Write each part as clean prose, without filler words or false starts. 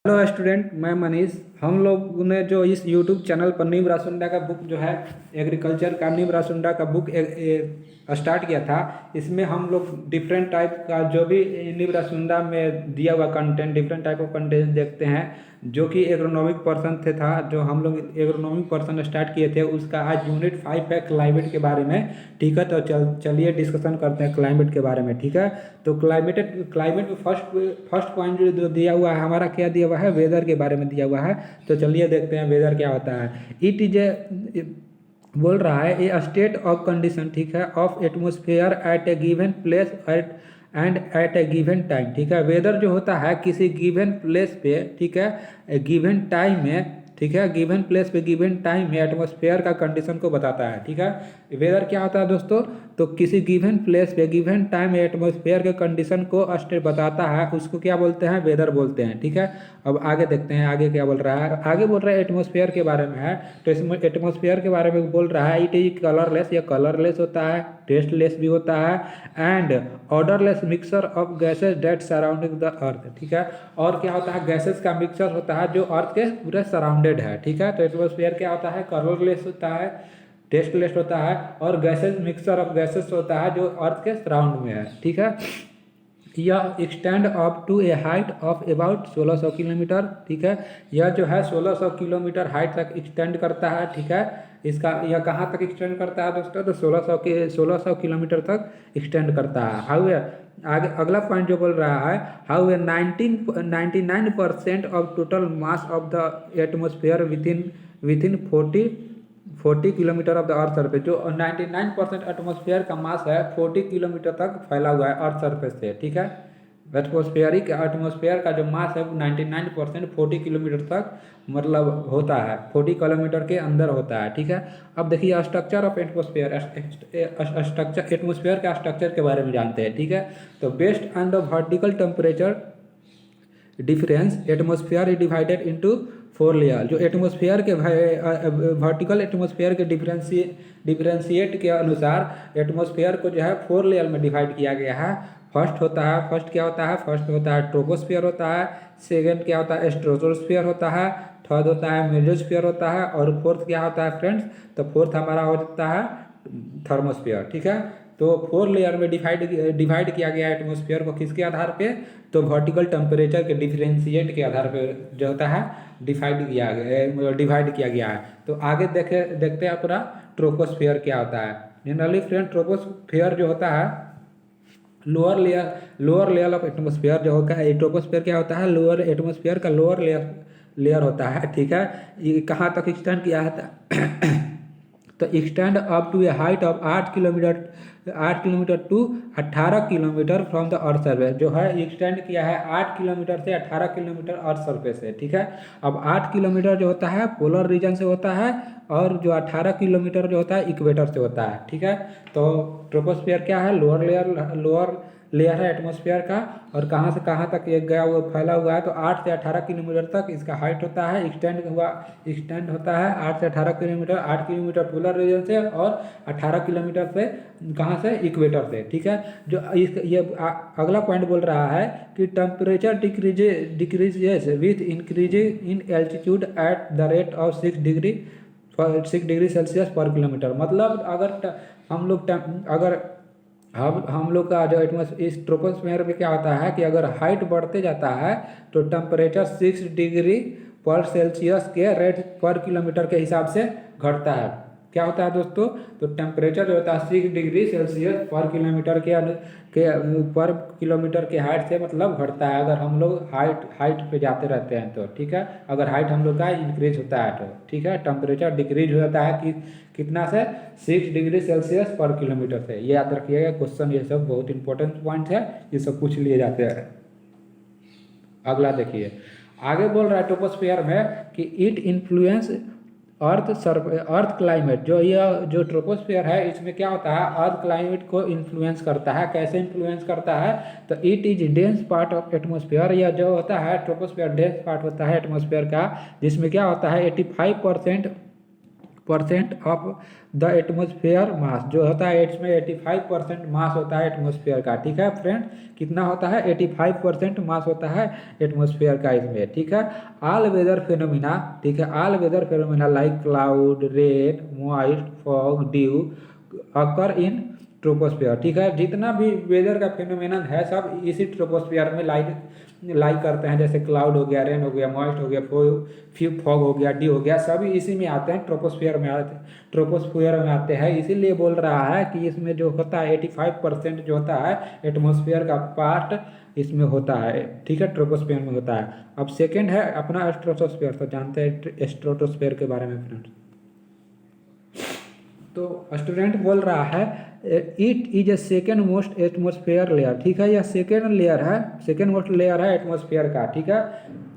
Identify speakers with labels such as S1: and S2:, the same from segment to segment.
S1: Hello student, मैं मनीष। हम लोग ने जो इस यूट्यूब चैनल पर नीम रासुंडा का बुक जो है एग्रीकल्चर का नीम रासुंडा का बुक स्टार्ट किया था। इसमें हम लोग डिफरेंट टाइप का जो भी नीम रासुंडा में दिया हुआ content, different type of content देखते हैं। जो कि एग्रोनॉमिक पर्सन थे था जो हम लोग एग्रोनॉमिक पर्सन स्टार्ट किए थे, उसका आज यूनिट 5 है क्लाइमेट के बारे में। ठीक है, तो चलिए डिस्कशन करते हैं क्लाइमेट के बारे में। ठीक है, तो क्लाइमेट में फर्स्ट पॉइंट जो दिया हुआ है हमारा, क्या दिया हुआ है, वेदर के बारे में दिया हुआ है। तो चलिए देखते हैं वेदर क्या होता है। इट इज ए बोल रहा है ए स्टेट ऑफ कंडीशन, ठीक है, of atmosphere at a given place and at a given time. ठीक है, वेदर जो होता है किसी गिवन प्लेस पे, ठीक है, गिवन टाइम में, ठीक है, गिवन प्लेस पे गिवन टाइम में एटमॉस्फेयर का कंडीशन को बताता है। ठीक है, वेदर क्या होता है दोस्तों, तो किसी गिवन प्लेस पे गिवन टाइम में एटमॉस्फेयर के कंडीशन को स्टेट बताता है, उसको क्या बोलते हैं, वेदर बोलते हैं। ठीक है, अब आगे देखते हैं आगे क्या बोल रहा है। आगे बोल रहा है एटमॉस्फेयर के बारे में है। तो इसमें एटमॉस्फेयर के बारे में बोल रहा है इट इज कलरलेस, या कलरलेस होता है, टेस्टलेस भी होता है, and odourless mixture of gases that surrounding the earth. ठीक है, और क्या होता है, गैसेज का मिक्सचर होता है जो अर्थ के पूरे सराउंडेड है। ठीक है, तो एटमॉस्फेयर क्या होता है, कलरलेस होता है, टेस्टलेस होता है, और गैसेज मिक्सचर ऑफ गैसेज होता है जो अर्थ के सराउंड में है। ठीक है, यह extend up to a height of about 1600 kilometre. ठीक है, यह जो है 1600 किलोमीटर हाइट तक एक्सटेंड करता है। ठीक है, इसका यह कहाँ तक एक्सटेंड करता है दोस्तों, तो 1600 किलोमीटर तक एक्सटेंड करता है। हाउ आगे अगला पॉइंट जो बोल रहा है, how 99% of total mass of the atmosphere within 40 kilometre of the earth surface. जो 99% एटमॉस्फेयर का मास है 40 किलोमीटर तक फैला हुआ है अर्थ सरफेस से। ठीक है, एटमॉस्फेयर का जो मास है 99% 40 किलोमीटर तक मतलब होता है, 40 किलोमीटर के अंदर होता है। ठीक है, अब देखिए structure of atmosphere, structure atmosphere का स्ट्रक्चर के बारे में जानते हैं। ठीक है, तो based on the vertical temperature difference atmosphere is divided into 4 layer. जो एटमॉस्फेयर के वर्टिकल एटमॉस्फेयर के डिफरेंशिएट के अनुसार एटमॉस्फेयर को जो है 4 लेयर में डिवाइड किया गया है। फर्स्ट क्या होता है, फर्स्ट होता है ट्रोपोस्फियर होता है, सेकंड क्या होता है, स्ट्रेटोस्फियर होता है, थर्ड होता है मेसोस्फियर होता है, और फोर्थ क्या होता है फ्रेंड्स, तो फोर्थ हमारा हो जाता है थर्मोस्फियर। ठीक है, तो 4 लेयर में डिवाइड किया गया एटमॉस्फेयर को किसके आधार पे, तो वर्टिकल टेम्परेचर के डिफरेंशिएट के आधार पे जो होता है डिवाइड किया गया है। तो आगे देखते हैं पूरा ट्रोपोस्फियर क्या होता है। जनरली फ्रेंड ट्रोपोस्फियर जो होता है लोअर लेयर ऑफ एटमॉस्फेयर जो होता है, ट्रोपोस्फियर क्या होता है, लोअर एटमॉस्फेयर का लोअर लेयर होता है। ठीक है, ये कहाँ तक एक्सटेंड किया है तो extend up to a height of 8 kilometre to 18 kilometre from the earth surface. जो है एक्सटेंड किया है 8 किलोमीटर से 18 किलोमीटर अर्थ सर्फेस से। ठीक है, अब 8 किलोमीटर जो होता है पोलर रीजन से होता है, और जो 18 किलोमीटर जो होता है इक्वेटर से होता है। ठीक है, तो ट्रोपोस्फियर क्या है, लोअर लेयर है एटमॉस्फेयर का, और कहाँ से कहाँ तक ये गया हुआ फैला हुआ है, तो 8 से 18 किलोमीटर तक इसका हाइट होता है, एक्सटेंड होता है 8 से 18 किलोमीटर, 8 किलोमीटर पोलर रीजन से और 18 किलोमीटर से कहाँ से, इक्वेटर से। ठीक है, जो ये अगला पॉइंट बोल रहा है कि temperature decreases with increase in altitude at the rate of 6 degree Celsius पर किलोमीटर। मतलब हम लोग का जो एटमॉस्फेयर इस ट्रोपोस्फेयर में क्या होता है कि अगर हाइट बढ़ते जाता है तो टेम्परेचर 6 डिग्री पर सेल्सियस के रेट पर किलोमीटर के हिसाब से घटता है। क्या होता है दोस्तों, तो टेम्परेचर जो होता है 6 डिग्री सेल्सियस पर किलोमीटर के हाइट से मतलब घटता है अगर हम लोग हाइट पे जाते रहते हैं तो। ठीक है, अगर हाइट हम लोग का इंक्रीज होता है तो। ठीक है, टेम्परेचर डिक्रीज हो जाता है कि कितना से, 6 डिग्री सेल्सियस पर किलोमीटर से। ये याद रखिएगा क्वेश्चन, ये सब बहुत इंपॉर्टेंट पॉइंट है, ये सब पूछ लिए जाते हैं। अगला देखिए, आगे बोल रहा है ट्रोपोस्फियर में कि इट इन्फ्लुएंस अर्थ क्लाइमेट। जो ट्रोपोस्फियर है इसमें क्या होता है, अर्थ क्लाइमेट को इन्फ्लुएंस करता है। कैसे इन्फ्लुएंस करता है, तो it is dense part of atmosphere. यह जो होता है ट्रोपोस्फियर डेंस पार्ट होता है एटमॉस्फेयर का, जिसमें क्या होता है 85% परसेंट ऑफ द एटमोसफेयर मास, जो होता है इसमें 85% मास होता है एटमोसफेयर का, ठीक है फ्रेंड, कितना होता है 85% मास होता है एटमोसफेयर का इसमें, ठीक है। ऑल वेदर फिनोमिना, ठीक है, all weather phenomena like cloud, rain, moist, fog, dew occur in troposphere, ठीक है। जितना भी वेदर का फिनोमेनन है सब इसी ट्रोपोस्फियर में लाई करते हैं, जैसे क्लाउड हो गया, रेन हो गया, मॉइस्ट हो गया, फॉग हो गया, डी हो गया, सभी इसी में आते हैं, ट्रोपोस्फियर में आते हैं। इसीलिए बोल रहा है कि इसमें जो होता है 85% जो होता है एटमोसफियर का पार्ट इसमें होता है, ठीक है, ट्रोपोस्फियर में होता है। अब सेकेंड है अपना स्ट्रेटोस्फियर, तो जानते हैं स्ट्रेटोस्फियर के बारे में फ्रेंड्स। तो स्टूडेंट बोल रहा है it is a second most atmosphere layer, ठीक है, यह सेकेंड लेयर है, सेकेंड मोस्ट लेयर है एटमोसफेयर का, ठीक है।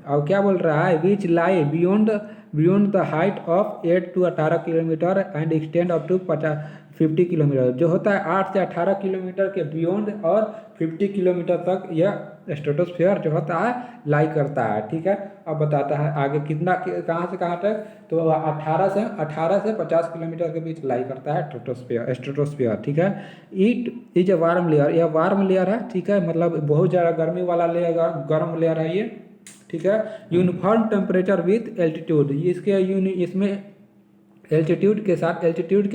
S1: और क्या बोल रहा है, which lie beyond the height of 8 to 18 kilometre and extend up to 50 kilometre, जो होता है 8 से 18 किलोमीटर के बियॉन्ड और 50 किलोमीटर तक यह स्ट्रेटोस्फियर जो होता है लाई करता है, ठीक है। अब बताता है आगे कितना, कहाँ से कहाँ तक, तो 18 से 50 किलोमीटर के बीच लाई करता है स्ट्रेटोस्फियर, ठीक है। It is a warm layer, यह वार्म लेयर है, ठीक है, मतलब बहुत ज़्यादा गर्मी वाला लेयर, गर्म लेयर है ये, ठीक है। यूनिफॉर्म टेम्परेचर विथ एल्टीट्यूड, इसमें एल्टीट्यूड के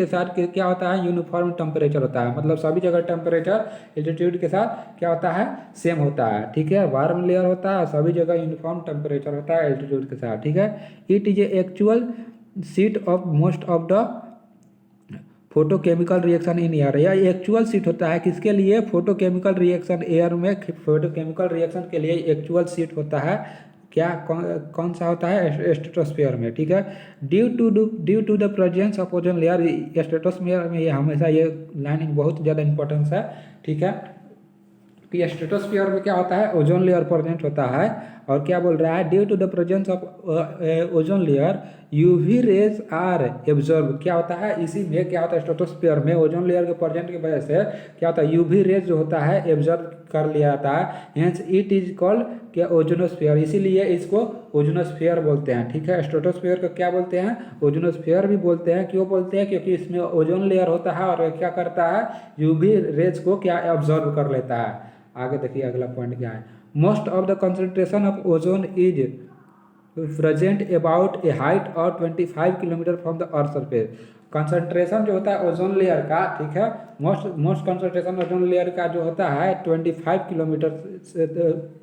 S1: साथ क्या होता है, यूनिफॉर्म टेम्परेचर होता है, मतलब सभी जगह टेम्परेचर एल्टीट्यूड के साथ क्या होता है, सेम होता है, ठीक है। वार्म लेयर होता है, सभी जगह यूनिफॉर्म टेम्परेचर होता है एल्टीट्यूड के साथ, ठीक है। It is A actual seat of most of the photochemical reaction in air, यह एक्चुअल सीट होता है किसके लिए, फोटोकेमिकल रिएक्शन एयर में, फोटोकेमिकल रिएक्शन के लिए एक्चुअल सीट होता है, क्या कौन सा होता है, स्ट्रेटोस्फियर में, ठीक है। Due to the presence of ozone layer, stratosphere में ये हमेशा ये लाइन बहुत ज़्यादा इंपॉर्टेंस है, ठीक है, कि स्ट्रेटोस्फियर में क्या होता है, ओजोन लेयर प्रेजेंट होता है। और क्या बोल रहा है, due to the presence of ozone layer UV rays are absorb, क्या होता है इसी में क्या होता है, स्ट्रेटोस्फियर में ओजोन लेयर के प्रेजेंट की वजह से क्या होता है, यूवी रेज जो होता है एब्जॉर्ब कर लिया जाता है, हेंस इट इज कॉल्ड क्या, ओजोनोस्फियर, इसीलिए इसको ओजोनोस्फियर बोलते हैं, ठीक है। स्ट्रेटोस्फियर को क्या बोलते हैं, ओजोनोस्फियर भी बोलते हैं, क्यों बोलते हैं, क्योंकि इसमें ओजोन लेयर होता है और क्या करता है, यूवी रेज को क्या एब्जॉर्ब कर लेता है। आगे देखिए अगला पॉइंट क्या है, most of the concentration of ozone is present about A height और 25 kilometre from the earth surface, concentration जो होता है ओजोन लेयर का, ठीक है, मोस्ट कंसंट्रेशन ओजोन लेयर का जो होता है 25 किलोमीटर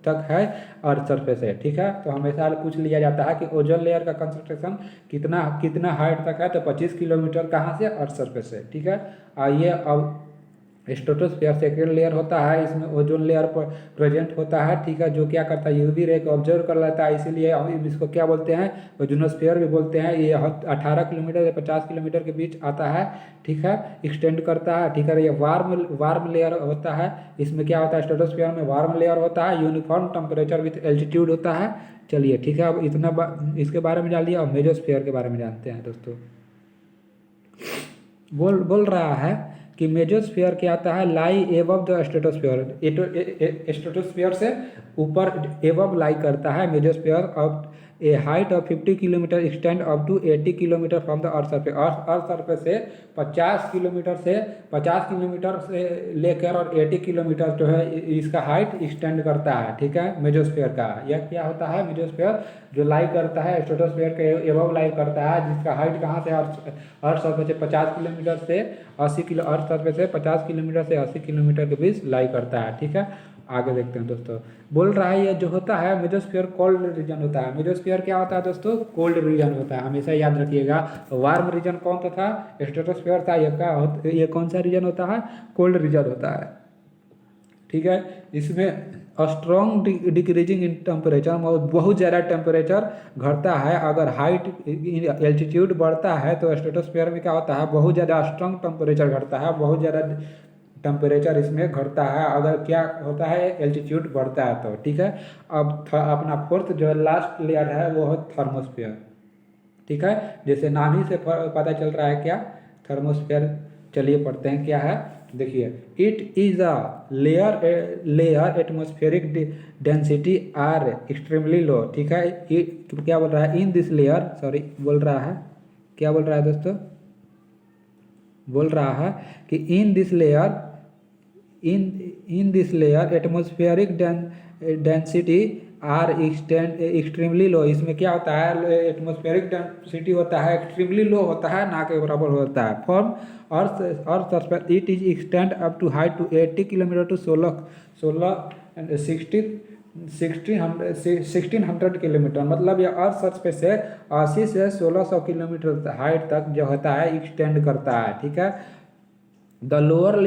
S1: तक है अर्थ सरफेस से, ठीक है। तो हमेशा पूछ लिया जाता है कि ओजोन लेयर का कंसंट्रेशन कितना हाइट तक है, तो 25 किलोमीटर कहाँ से, अर्थ सरफेस से, ठीक है। आइए अब स्ट्रेटोस्फियर सेकेंड लेयर होता है, इसमें ओजोन लेयर पर प्रेजेंट होता है, ठीक है, जो क्या करता है, यूवी रे को ऑब्जर्व कर लेता है, इसीलिए हम इसको क्या बोलते हैं, ओजोनोस्फियर भी बोलते हैं। ये 18 किलोमीटर से 50 किलोमीटर के बीच आता है, ठीक है, एक्सटेंड करता है, ठीक है। ये वार्म लेयर होता है, इसमें क्या होता है, स्ट्रेटोस्फियर में वार्म लेयर होता है, यूनिफॉर्म टेम्परेचर विथ एल्टीट्यूड होता है। चलिए ठीक है, अब इतना इसके बारे में जान लिया, अब मेसोस्फियर के बारे में जानते हैं दोस्तों। बोल रहा है कि मेसोस्फियर क्या आता है, lie above the stratosphere, stratosphere से ऊपर एबव लाई करता है mesosphere of a height of 50 kilometre extend up to 80 kilometre from the earth surface, earth surface से 50 किलोमीटर से लेकर और 80 किलोमीटर जो है इसका हाइट एक्सटेंड करता है, ठीक है, मेसोस्फियर का। यह क्या होता है, मेसोस्फियर जो लाई करता है स्ट्रेटोस्फियर के एबव लाई करता है, जिसका हाइट कहाँ से, अर्थ सरफेस से 50 किलोमीटर से 80 किलो, अर्थ सरफेस से 50 किलोमीटर से 80 किलोमीटर के बीच लाई करता है, ठीक है। आगे देखते हैं दोस्तों, बोल रहा है ये जो होता है मेसोस्फियर कोल्ड रीजन होता है। मेसोस्फियर क्या होता है दोस्तों, कोल्ड रीजन होता है, हमेशा याद रखिएगा। वार्म रीजन कौन सा था, स्ट्रेटोस्फियर था, ये कौन सा रीजन होता है, कोल्ड रीजन होता है, ठीक है। इसमें स्ट्रॉन्ग डिक्रीजिंग इन टेम्परेचर, बहुत ज़्यादा टेम्परेचर घटता है, अगर हाइट एल्टीट्यूड बढ़ता है तो स्ट्रेटोस्फियर में क्या होता है, बहुत ज़्यादा स्ट्रॉन्ग टेम्परेचर घटता है, बहुत ज़्यादा टेम्परेचर इसमें घटता है अगर क्या होता है, एल्टीट्यूड बढ़ता है तो, ठीक है। अब अपना फोर्थ जो लास्ट लेयर है वो है थर्मोस्फियर, ठीक है, जैसे नाम ही से पता चल रहा है क्या, थर्मोस्फियर। चलिए पढ़ते हैं क्या है, देखिए, it is a layer atmospheric density are extremely low, ठीक है। क्या बोल रहा है, इन दिस लेयर, सॉरी बोल रहा है क्या बोल रहा है दोस्तों, बोल रहा है कि in this layer in this layer atmospheric density are extremely low. इसमें क्या होता है, एटमॉस्फेरिक डेंसिटी होता है एक्सट्रीमली लो होता है, ना के बराबर होता है। From earth surface it is extend up to height to 80 kilometre to 1600 kilometre, मतलब ये अर्थ सरफेस से 80 से 1600 किलोमीटर हाइट तक जो होता है एक्सटेंड करता है, ठीक है। The lower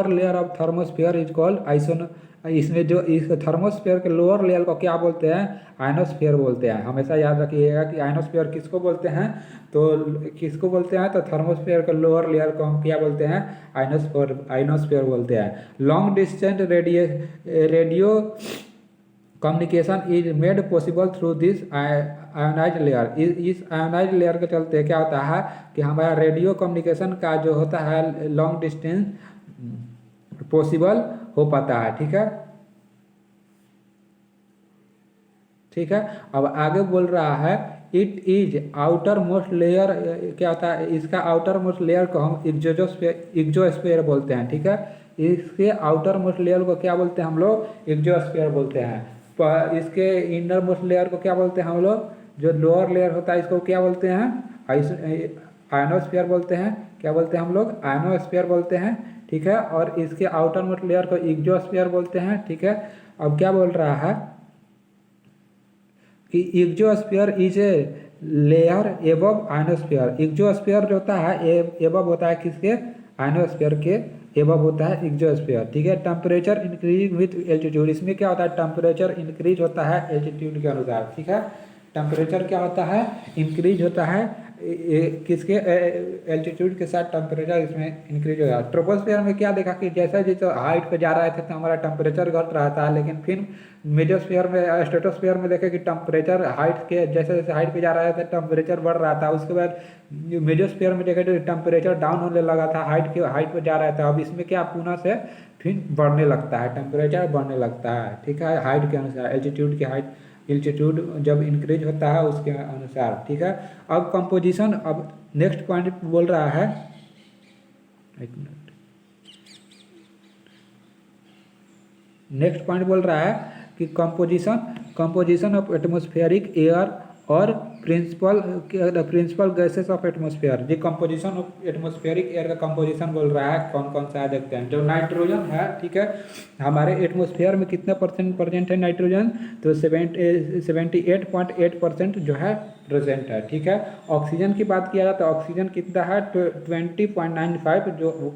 S1: layer of thermosphere is called आइसोन। इसमें जो इस थर्मोस्फेयर के लोअर लेयर को क्या बोलते हैं, आयनोस्फेयर बोलते हैं। हमेशा याद रखिएगा कि आयनोस्फेयर किसको बोलते हैं, तो किसको बोलते हैं, तो थर्मोस्फेयर के लोअर लेयर को हम क्या बोलते हैं, आयनोस्फेयर बोलते हैं। Long distance radio communication is made possible through this ionise layer. इस आयोनाइज लेयर के चलते क्या होता है कि हमारा रेडियो कम्युनिकेशन का जो होता है लॉन्ग डिस्टेंस पॉसिबल हो पाता है, ठीक है, ठीक है। अब आगे बोल रहा है it is outer most layer, क्या होता है, इसका आउटर मोस्ट लेयर को हम एक्सोस्फीयर बोलते हैं, ठीक है। इसके आउटर मोस्ट लेयर को क्या बोलते हैं हम लोग, एक्सोस्फीयर बोलते हैं। इसके इनर मोस्ट लेयर को क्या बोलते हैं हम लोग, जो लोअर लेयर होता है इसको क्या बोलते हैं, आयनोस्फीयर बोलते हैं। क्या बोलते हैं हम लोग, आयनोस्फीयर बोलते हैं, ठीक है। और इसके आउटर मोस्ट लेयर को एक्सोस्फीयर बोलते हैं, ठीक है। अब क्या बोल रहा है कि exosphere is a layer above ionosphere. Exosphere जो होता है एबव होता है किसके, आयनोस्फीयर के एबव होता है एक्सोस्फीयर, ठीक है। टेम्परेचर इंक्रीज विथ एल्टीट्यूड, इसमें क्या होता है, टेम्परेचर इंक्रीज होता है एल्टीट्यूड के अनुसार, ठीक है। टेम्परेचर क्या होता है, इंक्रीज होता है किसके, एल्टीट्यूड के साथ टेम्परेचर इसमें इंक्रीज होगा। ट्रोपोस्फीयर में क्या देखा कि जैसे जैसे हाइट पे जा रहे थे तो हमारा टेम्परेचर घट रहा था, लेकिन फिर मेजोस्फीयर में स्ट्रेटोस्फीयर में देखे कि टेम्परेचर हाइट के जैसे जैसे हाइट पे जा रहा था टेम्परेचर बढ़ रहा था। उसके बाद मेजोस्फीयर में देखे तो टेम्परेचर डाउन होने लगा था, हाइट पे जा रहा था। अब इसमें क्या पुनः से फिर बढ़ने लगता है, टेम्परेचर बढ़ने लगता है, ठीक है, हाइट के अनुसार, एल्टीट्यूड की हाइट, एल्टीट्यूड जब इंक्रीज होता है उसके अनुसार, ठीक है। अब कंपोजिशन, अब नेक्स्ट पॉइंट बोल रहा है, एक मिनट, नेक्स्ट पॉइंट बोल रहा है कि कंपोजिशन ऑफ एटमॉस्फेरिक एयर और प्रिंसिपल गैसेस ऑफ एटमॉस्फेयर। जी कंपोजिशन ऑफ एटमॉस्फेरिक एयर का कंपोजिशन बोल रहा है, कौन कौन सा है देखते हैं। जो नाइट्रोजन है, ठीक है, हमारे एटमॉस्फेयर में कितना परसेंट है नाइट्रोजन, तो 78.8% जो है प्रेजेंट है, ठीक है। ऑक्सीजन की बात किया जाए तो ऑक्सीजन कितना है, 20.95,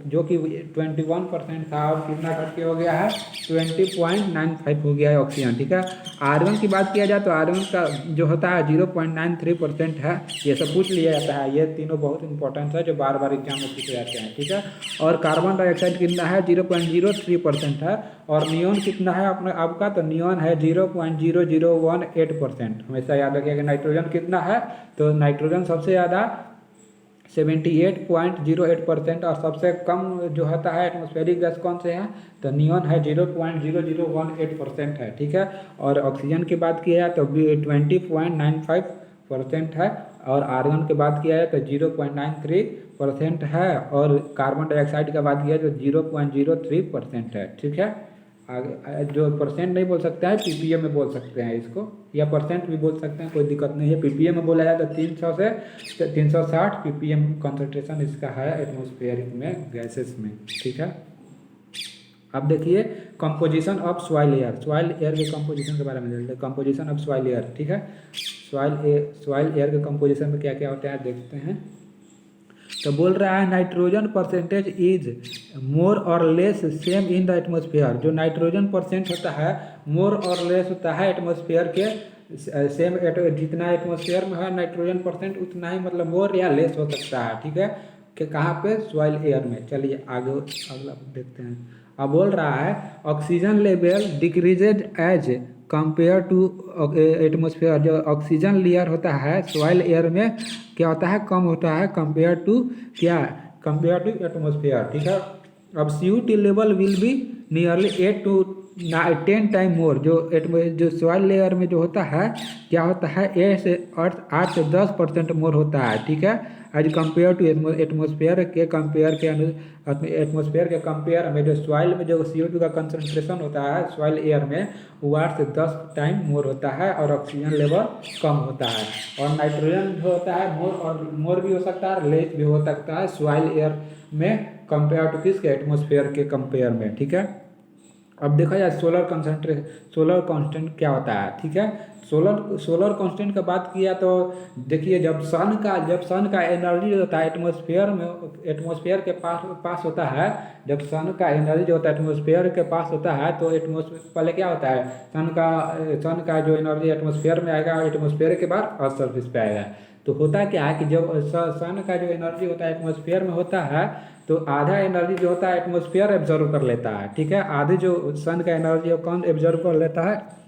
S1: जो कि 21% था, और कितना करके हो गया है, 20.95 हो गया है ऑक्सीजन, ठीक है। आर्गन की बात किया जाए तो आर्गन का जो होता है 0.93% है। ये सब पूछ लिया जाता है, ये तीनों बहुत इंपॉर्टेंट है जो बार बार एग्जाम में पूछे जाते हैं, ठीक है। और कार्बन डाइऑक्साइड कितना है, 0.03% है। और नियॉन कितना है अपने आपका, तो नियॉन है 0.0018%। हमेशा याद रखिएगा। नाइट्रोजन कितना है, तो नाइट्रोजन सबसे ज़्यादा 78.08%, और सबसे कम जो होता है एटमॉस्फेरिक गैस कौन से है, तो नियॉन है 0.0018% है, ठीक है। और ऑक्सीजन की बात किया जाए तो 20.95% है, और आर्गन की बात किया जाए तो 0.93% है, और कार्बन डाइऑक्साइड की बात किया जाए तो 0.03% है, ठीक है। आगे जो परसेंट नहीं बोल सकते हैं, पीपीएम में बोल सकते हैं इसको, या परसेंट भी बोल सकते हैं, कोई दिक्कत नहीं है। पीपीएम में बोला जाए तो 300 से 360 पीपीएम कंसंट्रेशन इसका है एटमॉस्फेरिक में, गैसेस में, ठीक है। अब देखिए composition of soil air, soil air के कंपोजिशन के बारे में देखते हैं। कंपोजिशन ऑफ सॉइल एयर, ठीक है। सॉइल एयर के कंपोजिशन में क्या क्या होता है देखते हैं। तो बोल रहा है नाइट्रोजन परसेंटेज इज मोर और less same in the atmosphere. जो नाइट्रोजन परसेंट होता है मोर और लेस होता है एटमॉस्फेयर के सेम, जितना एटमॉस्फेयर में है नाइट्रोजन परसेंट उतना ही, मतलब मोर या लेस हो सकता है, ठीक है, कि कहाँ पे, सॉइल एयर में। चलिए आगे अगला देखते हैं। अब बोल रहा है oxygen level decreased as compare to atmosphere. जो ऑक्सीजन लेयर होता है सॉइल एयर में क्या होता है, कम होता है कंपेयर टू क्या, कंपेयर टू एटमॉस्फेयर, ठीक है। अब CO2 level will be nearly 8 to 10 time more जो सॉइल लेयर में जो होता है क्या होता है, ए से 8 से 10% मोर होता है, ठीक है, एज कम्पेयर टू एटमोसफेयर के कंपेयर में जो सॉइल में जो CO2 का कंसनट्रेशन होता है सॉइल एयर में वो 8 से 10 टाइम मोर होता है और ऑक्सीजन लेवल कम होता है। और नाइट्रोजन जो होता है मोर भी हो सकता है, लेस भी हो सकता है सॉइल एयर में कंपेयर टू किसके, एटमोसफेयर के कंपेयर में, ठीक है। अब देखा जाए सोलर कांस्टेंट क्या होता है, ठीक है। सोलर कांस्टेंट का बात किया तो देखिए जब सन का एनर्जी होता है एटमोसफेयर के पास होता है, जब सन का एनर्जी जो होता है एटमोसफेयर के पास होता है तो एटमोसफेयर पहले क्या होता है, सन का जो एनर्जी एटमोसफेयर में आएगा, एटमोसफेयर के बाद अर्थ सरफेस पे आएगा। तो होता क्या है कि जब सन का जो एनर्जी होता है एटमोसफेयर में होता है तो आधा एनर्जी जो होता है एटमोसफेयर एब्जॉर्व कर लेता है, ठीक है। आधे जो सन का एनर्जी कौन एब्जॉर्व कर लेता है,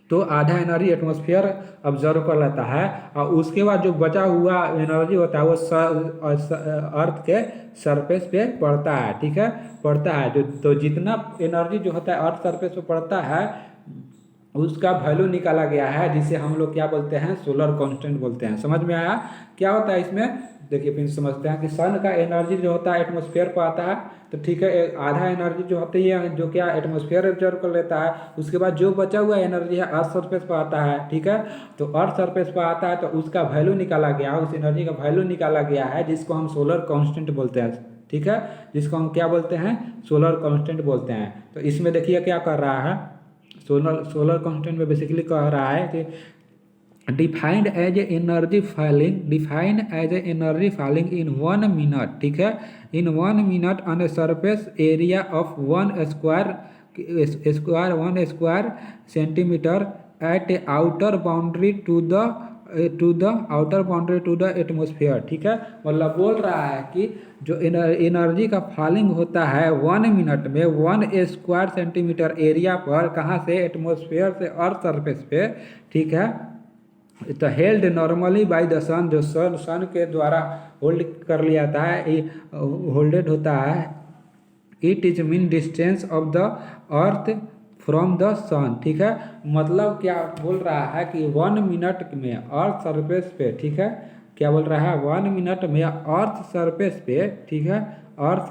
S1: तो आधा एनर्जी एटमॉस्फेयर ऑब्जर्व कर लेता है और उसके बाद जो बचा हुआ एनर्जी होता है वो अर्थ के सरफेस पे पड़ता है, ठीक है, पड़ता है। जो तो जितना एनर्जी जो होता है अर्थ सरफेस पे पड़ता है उसका वैल्यू निकाला गया है, जिसे हम लोग क्या बोलते हैं, सोलर कांस्टेंट बोलते हैं। समझ में आया क्या होता है इसमें? देखिए फिर समझते हैं कि सन का एनर्जी जो होता है एटमॉस्फेयर पर आता है, तो ठीक है, आधा एनर्जी जो होती है जो क्या एटमॉस्फेयर एब्जॉर्व कर लेता है, उसके बाद जो बचा हुआ एनर्जी है अर्थ सरफेस पर आता है, ठीक है। तो अर्थ सरफेस पर आता है तो उसका वैल्यू निकाला गया, उस एनर्जी का वैल्यू निकाला गया है, जिसको हम सोलर कांस्टेंट बोलते हैं, ठीक है, जिसको हम क्या बोलते हैं, सोलर कांस्टेंट बोलते हैं। तो इसमें देखिए क्या कर रहा है, सोलर कांस्टेंट में बेसिकली कह रहा है कि defined as a energy falling in 1 minute, ठीक है, in 1 minute on a surface area of 1 square centimetre at a outer boundary to the atmosphere, ठीक है। मतलब बोल रहा है कि जो एनर्जी का फॉलिंग होता है 1 मिनट में 1 स्क्वायर सेंटीमीटर एरिया पर, कहाँ से, एटमोसफियर से अर्थ सरफेस पे, ठीक है, तो हेल्ड नॉर्मली बाय द सन, जो सन के द्वारा होल्ड कर लिया जाता है, होल्डेड होता है, it is mean distance of the earth from the sun, ठीक है। मतलब क्या बोल रहा है कि 1 मिनट में अर्थ सरफेस पे, ठीक है, क्या बोल रहा है, 1 मिनट में अर्थ सरफेस पे, ठीक है, अर्थ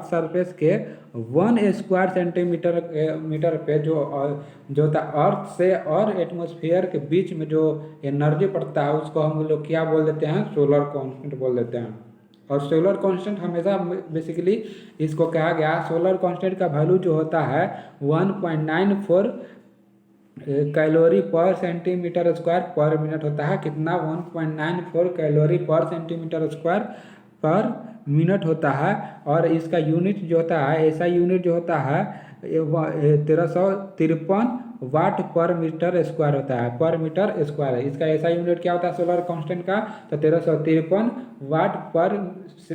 S1: सरफेस के 1 स्क्वायर सेंटीमीटर पे जो होता है अर्थ से और एटमॉस्फेयर के बीच में जो एनर्जी पड़ता है उसको हम लोग क्या बोल देते हैं, सोलर कांस्टेंट बोल देते हैं। और सोलर कांस्टेंट हमेशा बेसिकली इसको कहा गया, सोलर कांस्टेंट का वैल्यू जो होता है 1.94 कैलोरी पर सेंटीमीटर स्क्वायर पर मिनट होता है। कितना? 1.94 कैलोरी पर सेंटीमीटर स्क्वायर पर मिनट होता है। और इसका यूनिट जो होता है, ऐसा यूनिट जो होता है 1353 वाट पर मीटर स्क्वायर होता है, पर मीटर स्क्वायर है। इसका ऐसा यूनिट क्या होता है सोलर कांस्टेंट का, तो 1353 वाट पर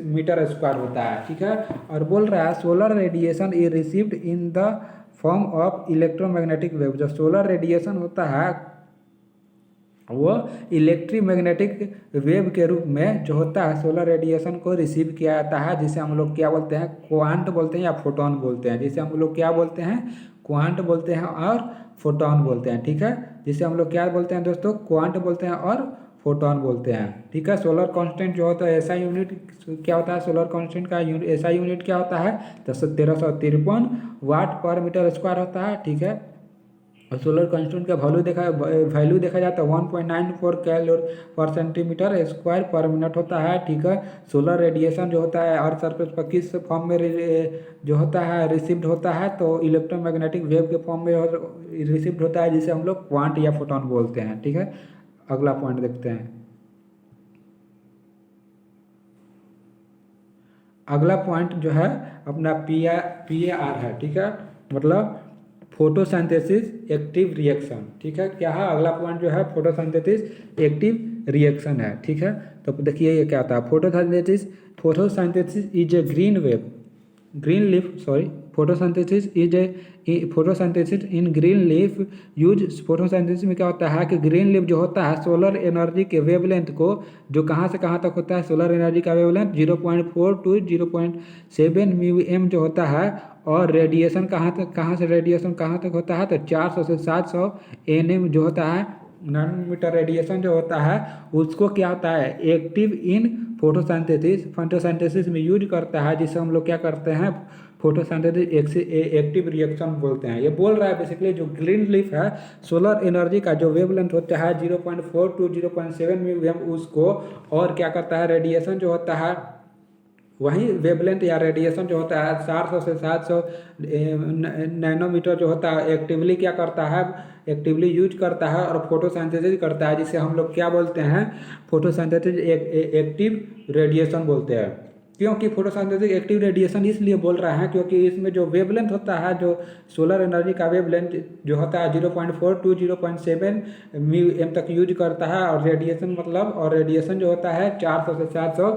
S1: मीटर स्क्वायर होता है, ठीक है। और बोल रहा है solar radiation is received in the form of electromagnetic wave. जो सोलर रेडिएशन होता है वो इलेक्ट्रोमैग्नेटिक वेव के रूप में जो होता है, सोलर रेडिएशन को रिसीव किया जाता है, जिसे हम लोग क्या बोलते हैं, क्वांट बोलते हैं या फोटोन बोलते हैं, जिसे हम लोग क्या बोलते हैं, क्वांट बोलते हैं और फोटोन बोलते हैं, ठीक है। जिसे हम लोग क्या बोलते हैं दोस्तों, क्वांट बोलते हैं और फोटोन बोलते हैं, ठीक है। सोलर कांस्टेंट जो होता है ऐसा यूनिट क्या होता है, सोलर कांस्टेंट का ऐसा यूनिट क्या होता है, तो 1353 वाट पर मीटर स्क्वायर होता है, ठीक है। और सोलर कांस्टेंट का वैल्यू देखा जाता है 1.94 कैलोरी पर सेंटीमीटर स्क्वायर पर मिनट होता है, ठीक है। सोलर रेडिएशन जो होता है अर्थ सरफेस पर किस फॉर्म में जो होता है रिसीव्ड होता है, तो इलेक्ट्रोमैग्नेटिक वेव के फॉर्म में रिसीव्ड होता है, जिसे हम लोग क्वांट या फोटोन बोलते हैं, ठीक है। अगला पॉइंट देखते हैं। अगला पॉइंट जो है अपना PAR है, ठीक है, मतलब फोटोसिंथेसिस एक्टिव रिएक्शन, ठीक है। क्या है अगला पॉइंट जो है, फोटोसिंथेसिस एक्टिव रिएक्शन है, ठीक है। तो देखिए ये क्या होता है, photosynthesis is a photosynthesis in green leaf use. Photosynthesis में क्या होता है कि ग्रीन लीफ जो होता है सोलर एनर्जी के वेवलेंथ को, जो कहाँ से कहाँ तक होता है, सोलर एनर्जी का वेवलेंथ 0.4 to 0.7 म्यू जो होता है, और रेडिएशन कहाँ से रेडिएशन कहाँ तक होता है, तो 400 से 700 एनएम जो होता है नैनोमीटर रेडिएशन जो होता है उसको क्या होता है एक्टिव इन फोटोसिंथेसिस में यूज करता है, जिसे हम लोग क्या करते हैं फोटोसिंथेसिस एक्टिव रिएक्शन बोलते हैं। ये बोल रहा है बेसिकली जो ग्रीन लीफ है सोलर एनर्जी का जो वेवलेंथ होता है 0.4 टू 0.7 मीडियम उसको और क्या करता है रेडिएशन जो होता है वही वेवलेंथ या रेडिएशन जो होता है 400 से 700 नैनोमीटर जो होता है एक्टिवली क्या करता है एक्टिवली यूज करता है और फोटोसिंथेसिस करता है, जिसे हम लोग क्या बोलते हैं फोटोसिंथेसिस एक्टिव रेडिएशन बोलते हैं। क्योंकि फोटोसिंथेसिस एक्टिव रेडिएशन इसलिए बोल रहा है क्योंकि इसमें जो वेवलेंथ होता है जो सोलर एनर्जी का वेवलेंथ जो होता है 0.4 टू 0.7 एम तक यूज करता है और रेडिएशन और रेडिएशन जो होता है 400 से 700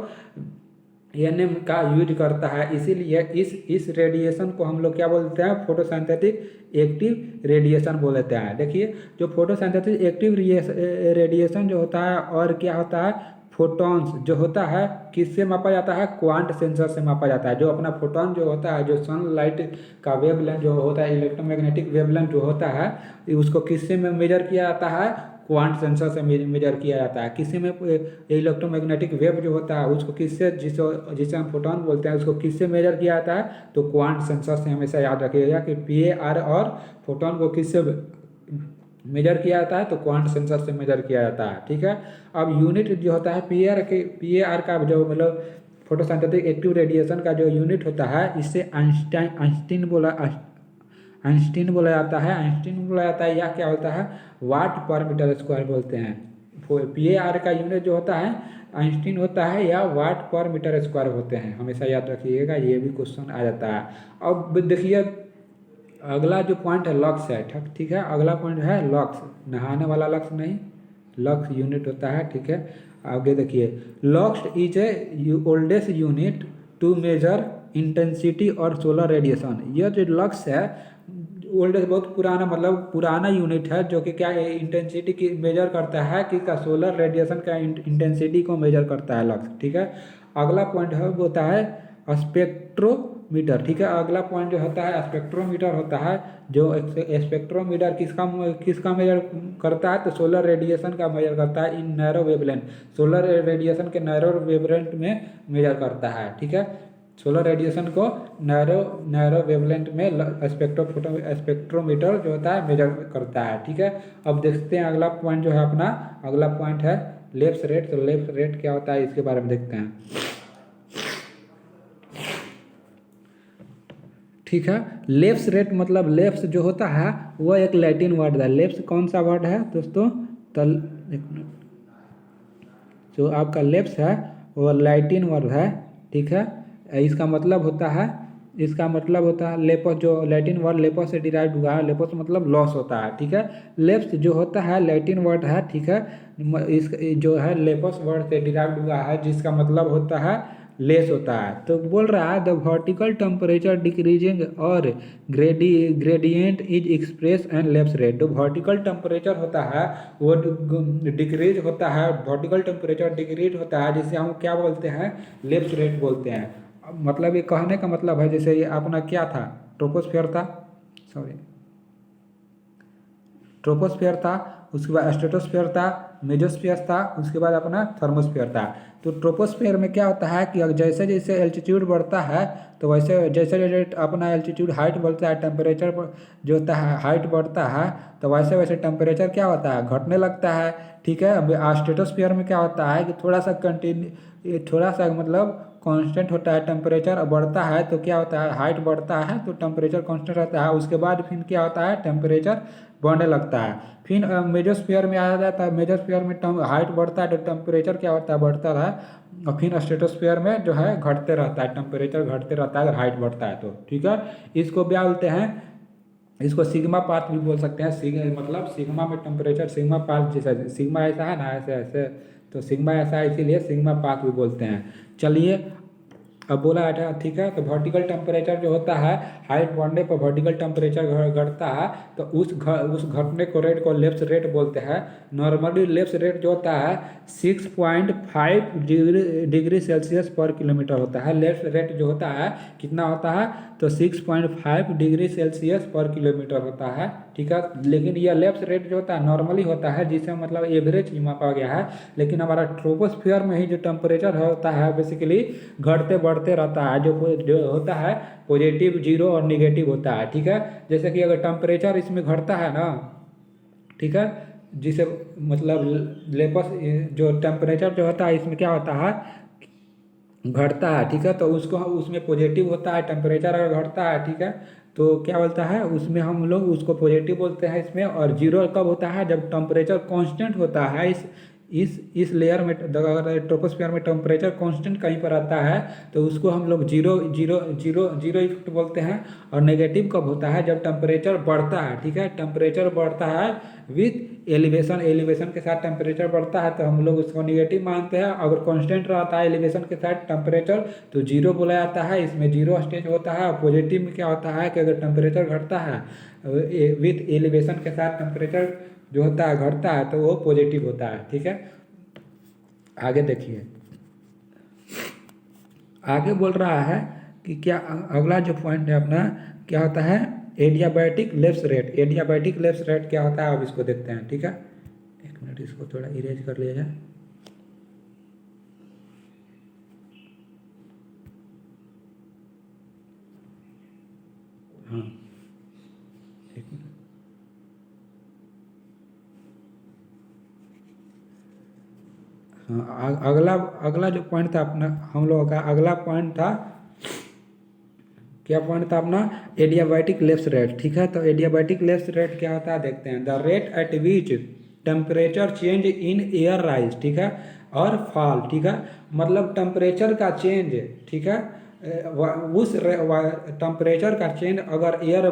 S1: एनएम का यूज करता है। इसीलिए इस रेडिएशन को हम लोग क्या बोलते हैं फोटोसिंथेटिक एक्टिव रेडिएशन बोलते हैं। देखिए जो फोटोसिंथेटिक एक्टिव रेडिएशन जो होता है और क्या होता है फोटॉन्स जो होता है किससे मापा जाता है क्वांट सेंसर से मापा जाता है। जो अपना फोटोन जो होता है जो सनलाइट का वेवलेंथ जो होता है इलेक्ट्रोमैग्नेटिक वेवलेंथ जो होता है उसको किससे में मेजर किया जाता है क्वांट सेंसर से मेजर किया जाता है। किसी में इलेक्ट्रोमैग्नेटिक वेव जो होता है उसको किससे जिसे हम फोटोन बोलते हैं उसको किससे मेजर किया जाता है तो क्वांट सेंसर से। हमेशा याद रखिएगा कि PAR और फोटोन को किससे मेजर किया जाता है तो क्वांट सेंसर से मेजर किया जाता है। ठीक है, अब यूनिट जो होता है PAR का जो फोटोसिंथेटिक एक्टिव रेडिएशन का जो यूनिट होता है इससे आइंस्टीन बोला जाता है या क्या होता है वाट पर मीटर स्क्वायर बोलते हैं। PAR का यूनिट जो होता है आइंस्टीन होता है या वाट पर मीटर स्क्वायर होते हैं। हमेशा याद रखिएगा, ये भी क्वेश्चन आ जाता है। अब देखिए अगला जो पॉइंट है लक्स है। ठीक है, अगला पॉइंट है लक्स, नहाने वाला लक्स नहीं, लक्स यूनिट होता है। ठीक है, आगे देखिए lux is a oldest unit to measure intensity और सोलर रेडिएशन। यह जो लक्स है ओल्डेस्ट बहुत पुराना यूनिट है जो कि क्या इंटेंसिटी की मेजर करता है कि का सोलर रेडिएशन का इंटेंसिटी को मेजर करता है लक्स। ठीक है, अगला पॉइंट है वो होता है स्पेक्ट्रोमीटर। ठीक है, अगला पॉइंट जो होता है स्पेक्ट्रोमीटर होता है। जो स्पेक्ट्रोमीटर किसका मेजर करता है तो सोलर रेडिएशन का मेजर करता है इन नैरो वेवलेंथ, सोलर रेडिएशन के नैरो वेवलेंथ में मेजर करता है। ठीक है, सोलर रेडिएशन को नैरो वेवलेंथ में स्पेक्ट्रोमीटर जो होता है मेजर करता है। ठीक है, अब देखते हैं अगला पॉइंट जो है अपना अगला पॉइंट है लेफ्ट रेट। तो लेफ्ट रेट क्या होता है इसके बारे में देखते हैं। ठीक है, लेफ्ट रेट लेफ्ट जो होता है वह एक लैटिन वर्ड है। लेफ्ट कौन सा वर्ड है दोस्तों, जो आपका लेफ्ट है वह लैटिन वर्ड है। ठीक है, इसका मतलब होता है लेपोस, जो लैटिन वर्ड लेपोस से डिराइव हुआ है। लेपोस मतलब लॉस होता है। ठीक है, लेप्स जो होता है लैटिन वर्ड है। ठीक है, इस जो है लेपोस वर्ड से डिराइव हुआ है जिसका मतलब होता है लेस होता है। तो बोल रहा है द वर्टिकल टेम्परेचर डिक्रीजिंग और gradient is express and left rate. जो वर्टिकल टेम्परेचर होता है वो डिक्रीज होता है, वर्टिकल टेम्परेचर डिक्रीज होता है जिसे हम क्या बोलते हैं लेफ्ट रेट बोलते हैं। मतलब ये कहने का मतलब है जैसे ये अपना क्या था ट्रोपोस्फेयर था, उसके बाद स्ट्रेटोस्फेयर था, मेजोस्फेयर था, उसके बाद अपना थर्मोस्फेयर था। तो ट्रोपोस्फेयर में क्या होता है कि जैसे जैसे एल्टीट्यूड बढ़ता है तो वैसे जैसे जैसे अपना एल्टीट्यूड हाइट बढ़ता है टेम्परेचर जो होता है हाइट बढ़ता है तो वैसे वैसे टेम्परेचर क्या होता है घटने लगता है। ठीक है, स्ट्रेटोस्फेयर में क्या होता है कि थोड़ा सा कांस्टेंट होता है, टेम्परेचर बढ़ता है तो क्या होता है हाइट बढ़ता है तो टेम्परेचर कांस्टेंट रहता है। उसके बाद फिर क्या होता है टेम्परेचर बढ़ने लगता है। फिर मेजोस्फीयर में आ जाता है, मेजोस्फीयर में हाइट बढ़ता है तो टेम्परेचर क्या होता है बढ़ता है। और फिर स्ट्रेटोस्फीयर में जो है घटते रहता है, टेम्परेचर घटते रहता है अगर हाइट बढ़ता है तो। ठीक है, इसको क्या बोलते हैं, इसको सिग्मा पाथ भी बोल सकते हैं। सिग्मा में टेम्परेचर सिग्मा पाथ जैसा, सिग्मा ऐसा है ना ऐसे ऐसे, तो सिग्मा ऐसा है इसीलिए सिग्मा पाथ भी बोलते हैं। चलिए अब बोला है ठीक है, तो वर्टिकल टेम्परेचर जो होता है, हाइट बढ़ने पर वर्टिकल टेम्परेचर घटता है, तो उस घटने को रेट को लेप्स रेट बोलते हैं। नॉर्मली लेप्स रेट जो होता है 6.5 डिग्री सेल्सियस पर किलोमीटर होता है। लेप्स रेट जो होता है कितना होता है, तो 6.5 डिग्री सेल्सियस पर किलोमीटर होता है, ठीक है। लेकिन यह लेप्स रेट जो होता है नॉर्मली होता है, जिसे मतलब एवरेज मापा गया है। लेकिन हमारा ट्रोपोस्फियर में ही जो टेम्परेचर होता है बेसिकली घटते बढ़ते रहता है, जो होता है पॉजिटिव, जीरो और निगेटिव होता है, ठीक है। जैसे कि अगर टेम्परेचर इसमें घटता है ना, ठीक है, जिसे मतलब लेपस जो टेम्परेचर जो होता है इसमें क्या होता है, घटता है, ठीक है। तो उसको उसमें पॉजिटिव होता है, टेम्परेचर अगर घटता है, ठीक है, तो क्या बोलता है उसमें हम लोग उसको पॉजिटिव बोलते हैं इसमें। और जीरो कब होता है, जब टेम्परेचर कांस्टेंट होता है। इस लेयर में अगर ट्रोपोस्फियर में टेम्परेचर कांस्टेंट कहीं पर आता है तो उसको हम लोग zero zero zero zero effect बोलते हैं। और नेगेटिव कब होता है, जब टेम्परेचर बढ़ता है, ठीक है। टेम्परेचर बढ़ता है विथ एलिवेशन, एलिवेशन के साथ टेम्परेचर बढ़ता है तो हम लोग उसको नेगेटिव मानते हैं। अगर कांस्टेंट रहता है एलिवेशन के साथ टेम्परेचर तो जीरो बोला जाता है, इसमें जीरो स्टेज होता है। पॉजिटिव में क्या होता है कि अगर टेम्परेचर घटता है विथ एलिवेशन के साथ टेम्परेचर जो होता है घटता है तो वो पॉजिटिव होता है, ठीक है। आगे देखिए, आगे बोल रहा है कि क्या अगला जो पॉइंट है अपना क्या होता है, adiabatic lapse rate. Adiabatic lapse rate क्या होता है अब इसको देखते हैं, ठीक है। एक मिनट इसको थोड़ा इरेज कर लिया जाए। हाँ एक मिनट, हाँ अगला अगला जो पॉइंट था अपना हम लोगों का अगला पॉइंट था, क्या पॉइंट था अपना, एडियाबैटिक लेप्स रेट, ठीक है। तो एडियाबैटिक लेप्स रेट क्या होता है देखते हैं। The rate at which temperature change in air rise, ठीक है, और फॉल, ठीक है। मतलब टेम्परेचर का चेंज, ठीक है, उस टेम्परेचर का चेंज अगर एयर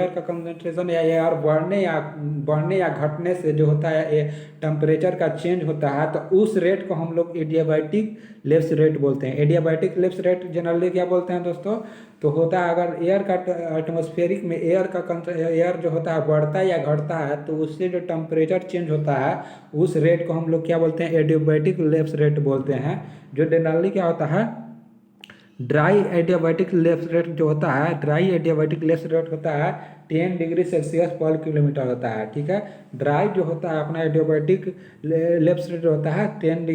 S1: का कंसंट्रेशन या एयर बढ़ने या घटने से जो होता है टेम्परेचर का चेंज होता है तो उस रेट को हम लोग एडियाबैटिक लेप्स रेट बोलते हैं। एडियाबैटिक लेप्स रेट जनरली क्या बोलते हैं दोस्तों, तो होता है अगर एयर का एटमॉस्फेरिक में एयर जो होता है बढ़ता है या घटता है तो उससे जो टेम्परेचर चेंज होता है उस रेट को हम लोग क्या बोलते हैं, एडियाबैटिक लेप्स रेट बोलते हैं। जो जनरली क्या होता है, ड्राई एडियाबैटिक लेप्स रेट जो होता है, ड्राई एडियाबैटिक लेप्स रेट होता है 10 डिग्री सेल्सियस पर किलोमीटर होता है, ठीक है। ड्राई जो होता है अपना एडियाबैटिक लेप्स रेट होता है 10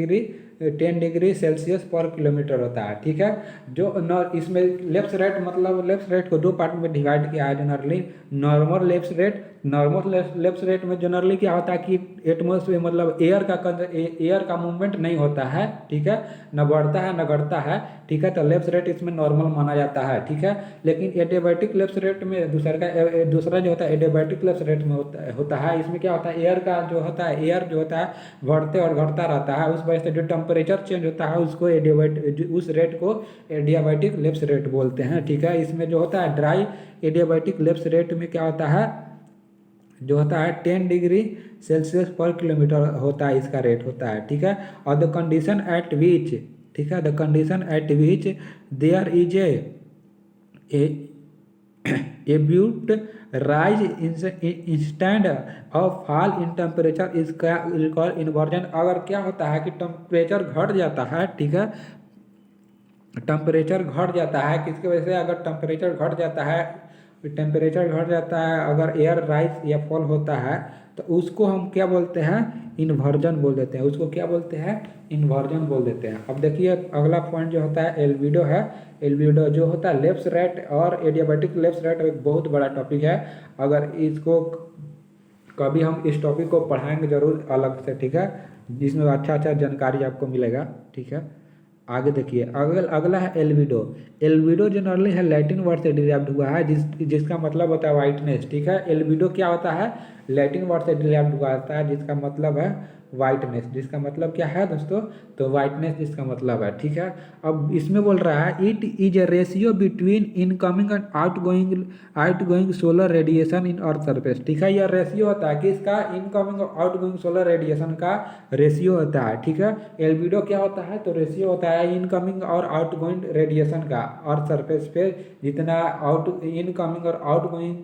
S1: डिग्री सेल्सियस पर किलोमीटर होता है, ठीक है। जो इसमें लेप्स रेट मतलब लेप्स रेट को दो पार्ट में डिवाइड किया है generally. Normal lapse rate, normal lapse rate में जनरली क्या होता है कि एटमॉस्फेयर मतलब एयर का मूवमेंट नहीं होता है, ठीक है, न बढ़ता है न घटता है, ठीक है। तो लेप्स रेट इसमें नॉर्मल माना जाता है, ठीक है। लेकिन एडियाबैटिक लेप्स रेट में दूसरा जो होता है एडियाबैटिक लेप्स रेट में होता है, इसमें क्या होता है एयर का जो होता है, एयर जो होता है बढ़ते और घटता रहता है। उस वजह से जो टेम्परेचर चेंज होता है उसको उस रेट को एडियाबैटिक लेप्स रेट बोलते हैं, ठीक है। इसमें जो होता है ड्राई एडियाबैटिक लेप्स रेट में क्या होता है, जो होता है 10 डिग्री सेल्सियस पर किलोमीटर होता है, इसका रेट होता है, ठीक है। और द कंडीशन एट विच, ठीक है, the condition at which there is abrupt rise instead of fall in temperature is called inversion. अगर क्या होता है कि टेम्परेचर घट जाता है, ठीक है, टेम्परेचर घट जाता है किसकी वजह से, अगर टेम्परेचर घट जाता है, टेम्परेचर घट जाता है अगर एयर राइज या फॉल होता है तो उसको हम क्या बोलते हैं, इन्वर्जन बोल देते हैं। उसको क्या बोलते हैं, इन्वर्जन बोल देते हैं। अब देखिए अगला पॉइंट जो होता है एल्बिडो है। एल्बिडो जो होता है लेप्स रेट और एडियाबैटिक लेप्स रेट एक बहुत बड़ा टॉपिक है। अगर इसको कभी हम इस टॉपिक को पढ़ाएंगे जरूर अलग से, ठीक है, जिसमें अच्छा जानकारी आपको मिलेगा, ठीक है। आगे देखिए अगला है एल्बिडो। एल्बिडो जनरली है लैटिन वर्ड से डिराइव्ड हुआ है जिसका मतलब होता है वाइटनेस, ठीक है। एल्बिडो क्या होता है, लैटिन वर्ड से डिराइव्ड हुआ होता है, जिसका मतलब है वाइटनेस। जिसका मतलब क्या है दोस्तों, तो वाइटनेस जिसका मतलब है, ठीक है। अब इसमें बोल रहा है it is A ratio between incoming and outgoing solar radiation in earth surface, ठीक है। यह रेशियो होता है किसका, इनकमिंग और आउटगोइंग सोलर रेडिएशन का रेशियो होता है, ठीक है। एल्बिडो क्या होता है, तो रेशियो होता है इनकमिंग और आउटगोइंग रेडिएशन का अर्थ सरफेस पे, जितना इनकमिंग और आउटगोइंग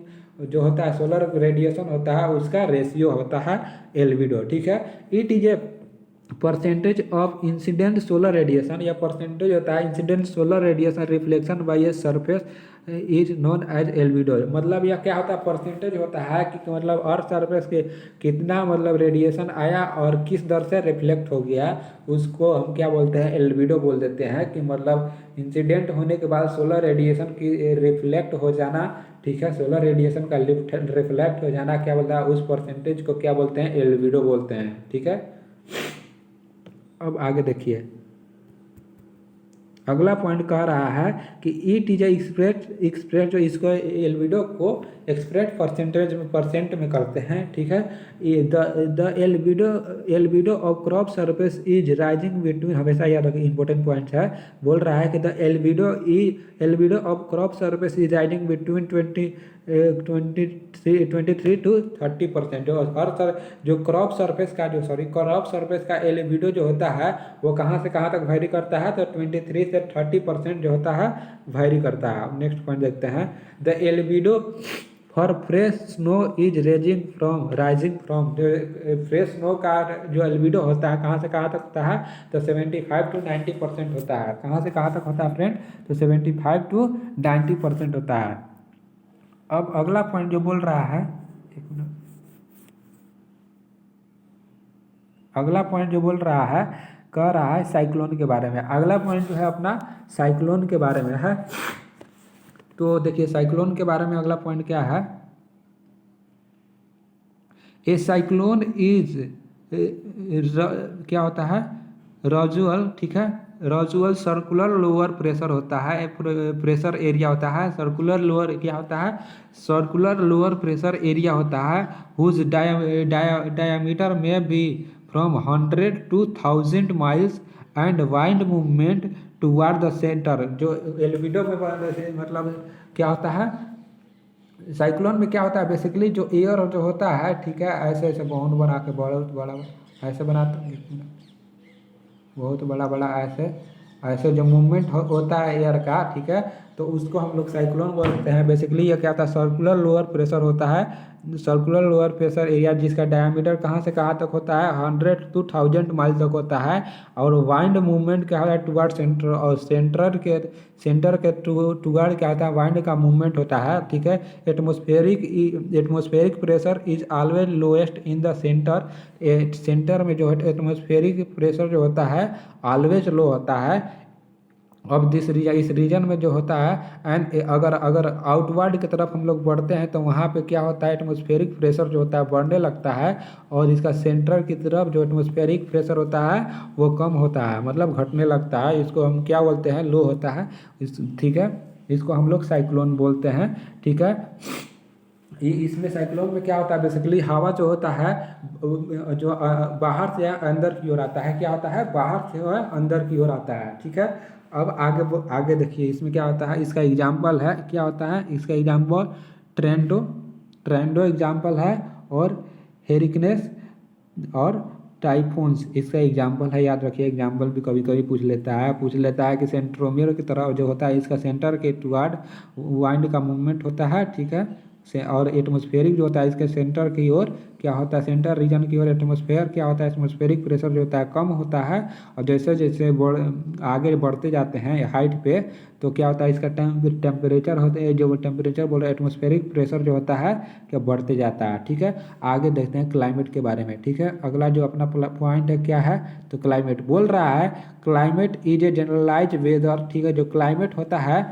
S1: जो होता है सोलर रेडिएशन होता है उसका रेशियो होता है एल्बिडो, ठीक है। It is a percentage of incident solar radiation, या परसेंटेज होता है incident solar radiation reflection by a surface is known as albedo. मतलब यह क्या होता है, परसेंटेज होता है कि मतलब अर्थ सरफेस के कितना मतलब रेडिएशन आया और किस दर से रिफ्लेक्ट हो गया, उसको हम क्या बोलते हैं, एल्बिडो बोल देते हैं। कि मतलब इंसिडेंट होने के बाद सोलर रेडिएशन की रिफ्लेक्ट हो जाना, ठीक है, सोलर रेडिएशन का रिफ्लेक्ट हो जाना क्या बोलता है, उस परसेंटेज को क्या बोलते हैं, एल्बिडो बोलते हैं, ठीक है। अब आगे देखिए, अगला पॉइंट कह रहा है कि इट इज एक्सप्रेस जो इसको एल्बिडो को एक्सप्रेस परसेंट में करते हैं, ठीक है। The albedo of crop surface is rising between, हमेशा याद रखिए इंपॉर्टेंट पॉइंट है। बोल रहा है कि the albedo of crop surface is rising between 23 to 30%। जो क्रॉप सरफेस का एल्बिडो जो होता है वो कहाँ से कहाँ तक वैरी करता है, तो 23 से 30% जो होता है वैरी करता है। नेक्स्ट पॉइंट देखते हैं, the albedo for fresh snow is rising from, जो फ्रेश स्नो का जो एल्बिडो होता है कहाँ से कहाँ तक होता है, तो 75 to 90% होता है। कहाँ से कहाँ तक होता है फ्रेंड, तो 75 to 90% होता है। अब अगला पॉइंट जो बोल रहा है, एक मिनट, अगला पॉइंट जो बोल रहा है, कह रहा है साइक्लोन के बारे में। अगला पॉइंट जो है अपना साइक्लोन के बारे में है। तो देखिए साइक्लोन के बारे में अगला पॉइंट क्या है, ए साइक्लोन इज क्या होता है, रॉजुअल, ठीक है, रॉजुअल सर्कुलर लोअर प्रेशर होता है, प्रेशर एरिया होता है। सर्कुलर लोअर क्या होता है, सर्कुलर लोअर प्रेशर एरिया होता है, हुज डायमीटर में be from 100 to 1000 miles and wind movement toward the centre. जो एल्बिडो में मतलब क्या होता है, साइक्लोन में क्या होता है, बेसिकली जो एयर जो होता है, ठीक है, ऐसे ऐसे बाउंड बना के बहुत बड़ा ऐसे बनाते हैं, बहुत बड़ा बड़ा ऐसे ऐसे जो मूवमेंट होता है एयर का, ठीक है, तो उसको हम लोग साइक्लोन बोलते हैं। बेसिकली ये क्या होता है, सर्कुलर लोअर प्रेशर होता है, सर्कुलर लोअर प्रेशर एरिया जिसका डायमीटर कहाँ से कहाँ तक होता है, 100 to 1000 माइल तक होता है। और वाइंड मूवमेंट क्या होता है, टुवर्ड सेंटर, और सेंटर के टुवर्ड क्या होता है, वाइंड का मूवमेंट होता है, ठीक है। Atmospheric pressure is always lowest in the centre. Centre में जो है एटमॉस्फेरिक प्रेशर जो होता है ऑलवेज लो होता है। अब इस रीजन में जो होता है, एंड अगर आउटवर्ड की तरफ हम लोग बढ़ते हैं तो वहाँ पे क्या होता है, एटमॉस्फेरिक प्रेशर जो होता है बढ़ने लगता है, और इसका सेंटर की तरफ जो एटमॉस्फेरिक प्रेशर होता है वो कम होता है, मतलब घटने लगता है। इसको हम क्या बोलते हैं, लो होता है, ठीक है। इसको हम लोग साइक्लोन बोलते हैं, ठीक है। इसमें साइक्लोन में क्या होता है, बेसिकली हवा जो होता है जो बाहर से अंदर की ओर आता है, क्या होता है, बाहर से अंदर की ओर आता है, ठीक है। अब आगे देखिए इसमें क्या होता है, इसका एग्जाम्पल है, क्या होता है, इसका एग्जाम्पल ट्रेंडो एग्जाम्पल है, और हेरिकनेस और टाइफून्स इसका एग्जाम्पल है। याद रखिए, एग्जाम्पल भी कभी कभी पूछ लेता है कि सेंट्रोमियर की तरह जो होता है इसका सेंटर के टुवार्ड वाइंड का मूवमेंट होता है, ठीक है। और एटमॉस्फेरिक जो होता है इसके सेंटर की ओर क्या होता है, सेंटर रीजन की ओर एटमॉस्फेयर क्या होता है, एटमॉस्फेरिक प्रेशर जो होता है कम होता है। और जैसे जैसे आगे बढ़ते जाते हैं हाइट पे, तो क्या होता है, इसका टेम्परेचर होता है, जो टेम्परेचर बोल रहे हैं, एटमॉस्फेरिक प्रेशर जो होता है क्या बढ़ते जाता है, ठीक है। आगे देखते हैं क्लाइमेट के बारे में, ठीक है। अगला जो अपना पॉइंट है क्या है, तो क्लाइमेट बोल रहा है, climate is a generalise weather, ठीक है। जो क्लाइमेट होता है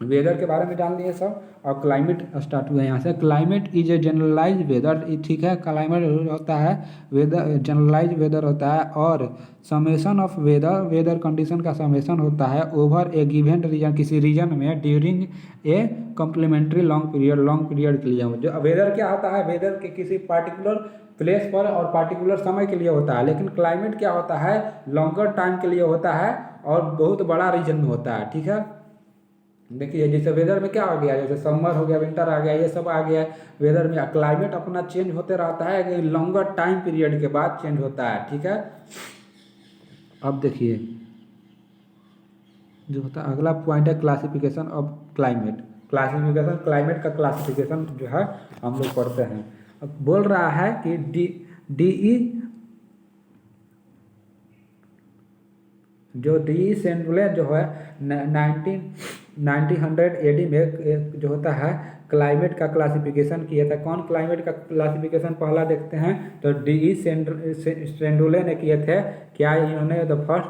S1: वेदर के बारे में जान लिए सब। और क्लाइमेट स्टार्ट हुआ यहाँ से। Climate is a generalise weather, ठीक है। क्लाइमेट होता है वेदर, जनरलाइज वेदर होता है। और summation of weather, weather condition का समेशन होता है ओवर ए गिवन रीजन, किसी रीजन में during a complementary long period के लिए। जो वेदर क्या होता है, वेदर के किसी पार्टिकुलर प्लेस पर और पार्टिकुलर समय के लिए होता है। लेकिन क्लाइमेट क्या होता है, लॉन्गर टाइम के लिए होता है और बहुत बड़ा रीजन में होता है, ठीक है। देखिए जैसे वेदर में क्या हो गया, जैसे समर हो गया, विंटर आ गया, ये सब आ गया वेदर में। क्लाइमेट अपना चेंज होते रहता है कि लॉन्गर टाइम पीरियड के बाद चेंज होता है, ठीक है। अब देखिए जो होता है अगला पॉइंट है classification of climate. Classification, climate का क्लासिफिकेशन जो है हम लोग पढ़ते हैं। अब बोल रहा है कि डी जो डी सेंडुले जो है 1900 एडी में जो होता है क्लाइमेट का क्लासिफिकेशन किया था। कौन क्लाइमेट का क्लासिफिकेशन पहला देखते हैं तो डी सेंडुले ने किए थे। क्या इन्होंने द फर्स्ट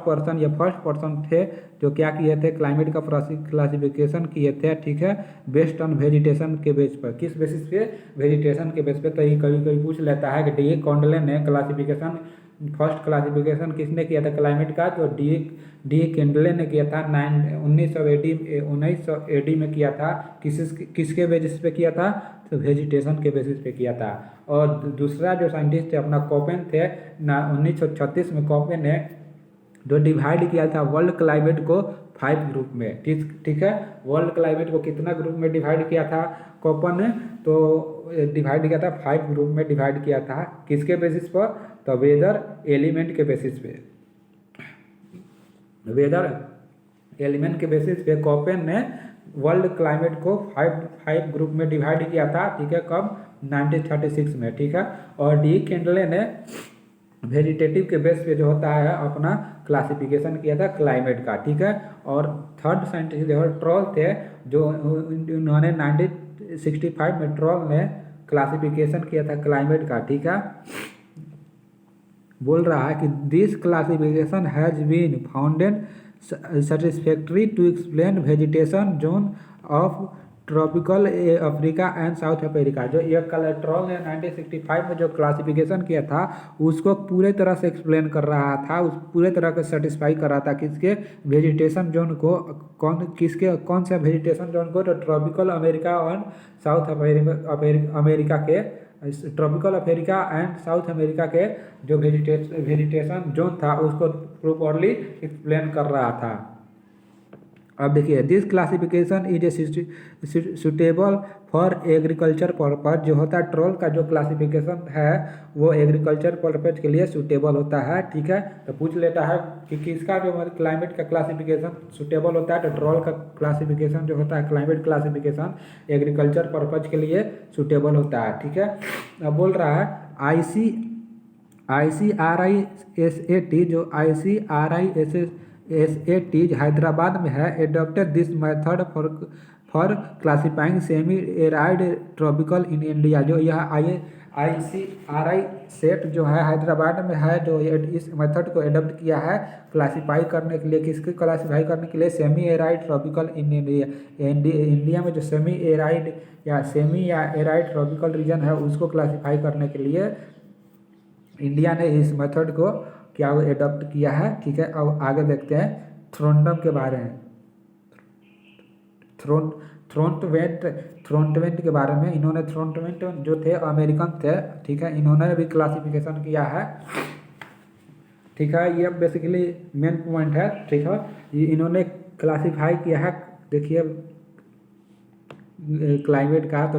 S1: पर्सन थे जो क्या किए थे, क्लाइमेट का क्लासिफिकेशन किए थे, ठीक है। बेस्ड ऑन वेजिटेशन के बेस पर, किस बेसिस पे, वेजिटेशन के बेस पे। तो ये कभी कभी पूछ लेता है कि डी कॉन्डले ने क्लासिफिकेशन, फर्स्ट क्लासिफिकेशन किसने किया था क्लाइमेट का, तो डी केंडले ने किया था 1900 एडी में किया था। किसके बेसिस पे किया था, तो वेजिटेशन के बेसिस पे किया था। और दूसरा जो साइंटिस्ट थे अपना कॉपेन थे 1936 में कॉपेन ने जो डिवाइड किया था वर्ल्ड क्लाइमेट को 5 ग्रुप में, ठीक है। वर्ल्ड क्लाइमेट को कितना ग्रुप में डिवाइड किया था कॉपेन ने, तो डिवाइड किया था 5 ग्रुप में डिवाइड किया था। किसके बेसिस पर, तो वेदर एलिमेंट के बेसिस पे, वेदर एलिमेंट के बेसिस पे कॉपेन ने वर्ल्ड क्लाइमेट को 5 ग्रुप में डिवाइड किया था, ठीक है। कब, 1936 में, ठीक है। और डी केंडले ने वेजिटेटिव के बेस पे जो होता है अपना क्लासिफिकेशन किया था क्लाइमेट का, ठीक है। और थर्ड साइंटिस्ट जो ट्रोल थे, जो उन्होंने 1965 में ट्रोल ने क्लासिफिकेशन किया था क्लाइमेट का, ठीक है। बोल रहा है कि this classification has been founded satisfactory to explain vegetation zone of tropical Africa and South America. जो ये ट्रोल ने 1965 में जो क्लासिफिकेशन किया था उसको पूरे तरह से एक्सप्लेन कर रहा था, उस पूरे तरह के सेटिस्फाई कर रहा था किसके, वेजिटेशन जोन को। कौन सा वेजिटेशन जोन को, तो ट्रॉपिकल अमेरिका और साउथ अमेरिका के, tropical Africa and South America के जो वेजिटेशन जोन था उसको प्रॉपरली एक्सप्लेन कर रहा था। अब देखिए this classification is a suitable for agriculture purpose. जो होता है ट्रोल का जो क्लासिफिकेशन है वो एग्रीकल्चर पर्पज के लिए सुटेबल होता है, ठीक है। तो पूछ लेता है कि किसका जो क्लाइमेट का क्लासिफिकेशन सुटेबल होता है, तो ट्रोल का क्लासिफिकेशन जो होता है क्लाइमेट क्लासिफिकेशन एग्रीकल्चर पर्पज के लिए सुटेबल होता है, ठीक है। अब बोल रहा है ICRISAT, जो ICRISAT हैदराबाद में है, adopted this method for classifying semi arid tropical in India. जो यह ICRISAT जो है हैदराबाद में है, जो इस मेथड को एडॉप्ट किया है क्लासिफाई करने के लिए। किसके क्लासिफाई करने के लिए, semi arid tropical in India. India में जो सेमी एराइड या एराइड ट्रॉपिकल रीजन है उसको क्लासिफाई करने के लिए इंडिया ने इस मेथड को क्या एडॉप्ट किया है, ठीक है। अब आगे देखते हैं थ्रोंडम के बारे में। थ्रोन्टवेंट के बारे में, इन्होंने थ्रोन्टवेंट जो थे अमेरिकन थे, ठीक है। इन्होंने भी क्लासिफिकेशन किया है, ठीक है। ये बेसिकली मेन पॉइंट है, ठीक है। ये इन्होंने क्लासिफाई किया है, देखिए क्लाइमेट का। तो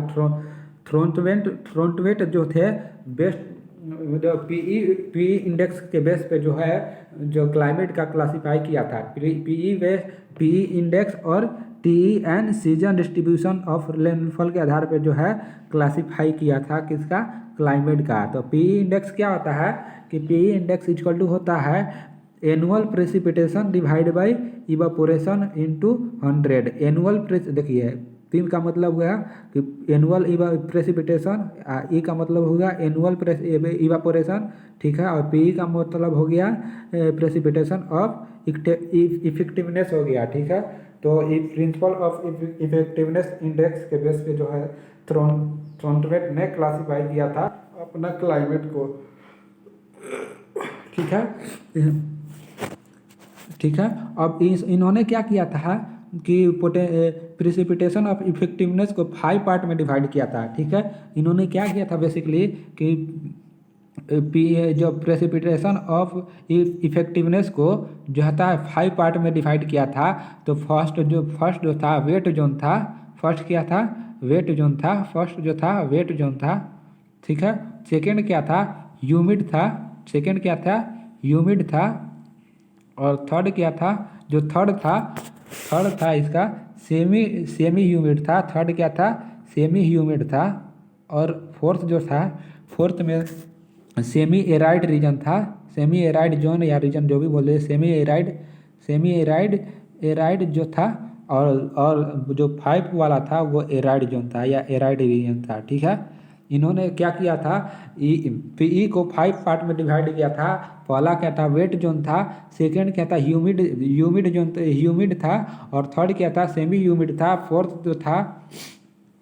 S1: थ्रोन्टवेंट जो थे बेस्ट जो पीई इंडेक्स के बेस पे जो है जो क्लाइमेट का क्लासिफाई किया था। पीई इंडेक्स और TEN season distribution of rainfall के आधार पे जो है क्लासिफाई किया था किसका, क्लाइमेट का। तो पीई इंडेक्स क्या होता है कि पीई इंडेक्स इक्वल टू होता है annual precipitation divide by evaporation into 100। Annual देखिए तीन का मतलब हुआ कि एनुअल प्रेसिपिटेशन, ई का मतलब होगा एनुअल इवापोरेशन, ठीक है। और पी का मतलब हो गया प्रेसिपिटेशन ऑफ इफेक्टिवनेस हो गया, ठीक है। तो ये प्रिंसिपल ऑफ इफेक्टिवनेस इंडेक्स के बेस पे जो है थ्रोनवेट ने क्लासीफाई किया था अपना क्लाइमेट को। ठीक है, ठीक है। अब इन्होंने क्या किया था कि प्रेसिपिटेशन ऑफ इफेक्टिवनेस को 5 पार्ट में डिवाइड किया था। ठीक है, इन्होंने क्या किया था बेसिकली कि जो प्रेसिपिटेशन ऑफ इफेक्टिवनेस को जो होता है 5 पार्ट में डिवाइड किया था। तो फर्स्ट जो था वेट जोन था, फर्स्ट क्या था वेट जोन था, फर्स्ट जो था वेट जोन था। ठीक है, सेकेंड क्या था ह्यूमिड था, सेकेंड क्या था ह्यूमिड था, और थर्ड क्या था जो थर्ड था इसका सेमी ह्यूमिड था, थर्ड क्या था सेमी ह्यूमिड था। और फोर्थ जो था फोर्थ में सेमी एराइड रीजन था, सेमी एराइड जोन या रीजन जो भी बोले, सेमी एराइड जो था। और जो 5 वाला था वो एराइड जोन था या एराइड रीजन था। ठीक है, इन्होंने क्या किया था ई को 5 पार्ट में डिवाइड किया था। पहला क्या था वेट जोन था, सेकंड क्या था ह्यूमिड जोन ह्यूमिड था, और थर्ड क्या था सेमी ह्यूमिड था, फोर्थ जो था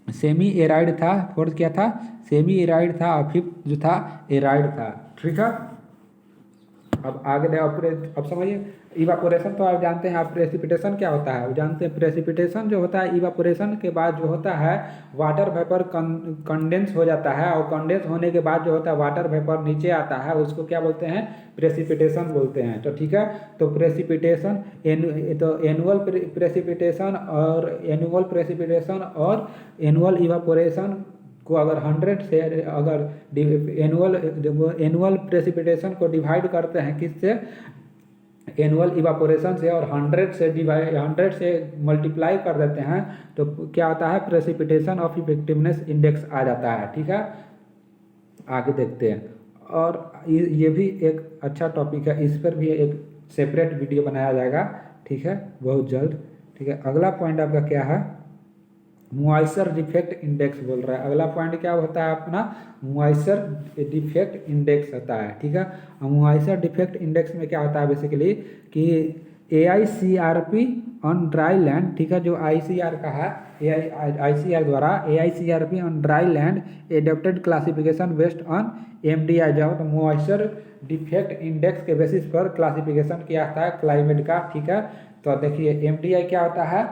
S1: सेमी एराइड था, फोर्थ क्या था सेमी एराइड था, और फिफ्थ जो था एराइड था। ठीक है, अब आगे अब समझिए इवापोरेशन तो आप जानते हैं। आप प्रेसिपिटेशन क्या होता है जानते हैं। प्रेसिपिटेशन जो होता है इवापोरेशन के बाद जो होता है वाटर वेपर कंडेंस हो जाता है, और कंडेंस होने के बाद जो होता है वाटर वेपर नीचे आता है, उसको क्या बोलते हैं प्रेसिपिटेशन बोलते हैं। तो ठीक है, तो प्रेसिपिटेशन तो एनुअल प्रेसिपिटेशन और एनुअल इवापोरेशन को अगर 100 से अगर एनुअल प्रेसिपिटेशन को डिवाइड करते हैं किससे एनुअल इवापोरेशन से, और 100 से मल्टीप्लाई कर देते हैं तो क्या होता है प्रेसिपिटेशन ऑफ इफेक्टिवनेस इंडेक्स आ जाता है। ठीक है, आगे देखते हैं। और ये भी एक अच्छा टॉपिक है, इस पर भी एक सेपरेट वीडियो बनाया जाएगा। ठीक है, बहुत जल्द। ठीक है, अगला पॉइंट आपका क्या है मॉइस्चर डिफेक्ट इंडेक्स बोल रहा है। अगला पॉइंट क्या होता है अपना मॉइस्चर डिफेक्ट इंडेक्स होता है। ठीक है, मॉइस्चर डिफेक्ट इंडेक्स में क्या होता है बेसिकली कि AICRP ऑन ड्राई लैंड। ठीक है, जो ICR का है ICR द्वारा AICRP on dry land adapted classification based on MDI जो तो मॉइस्चर डिफेक्ट इंडेक्स के बेसिस पर क्लासिफिकेशन किया जाता है क्लाइमेट का। ठीक है, तो देखिए MDI क्या होता है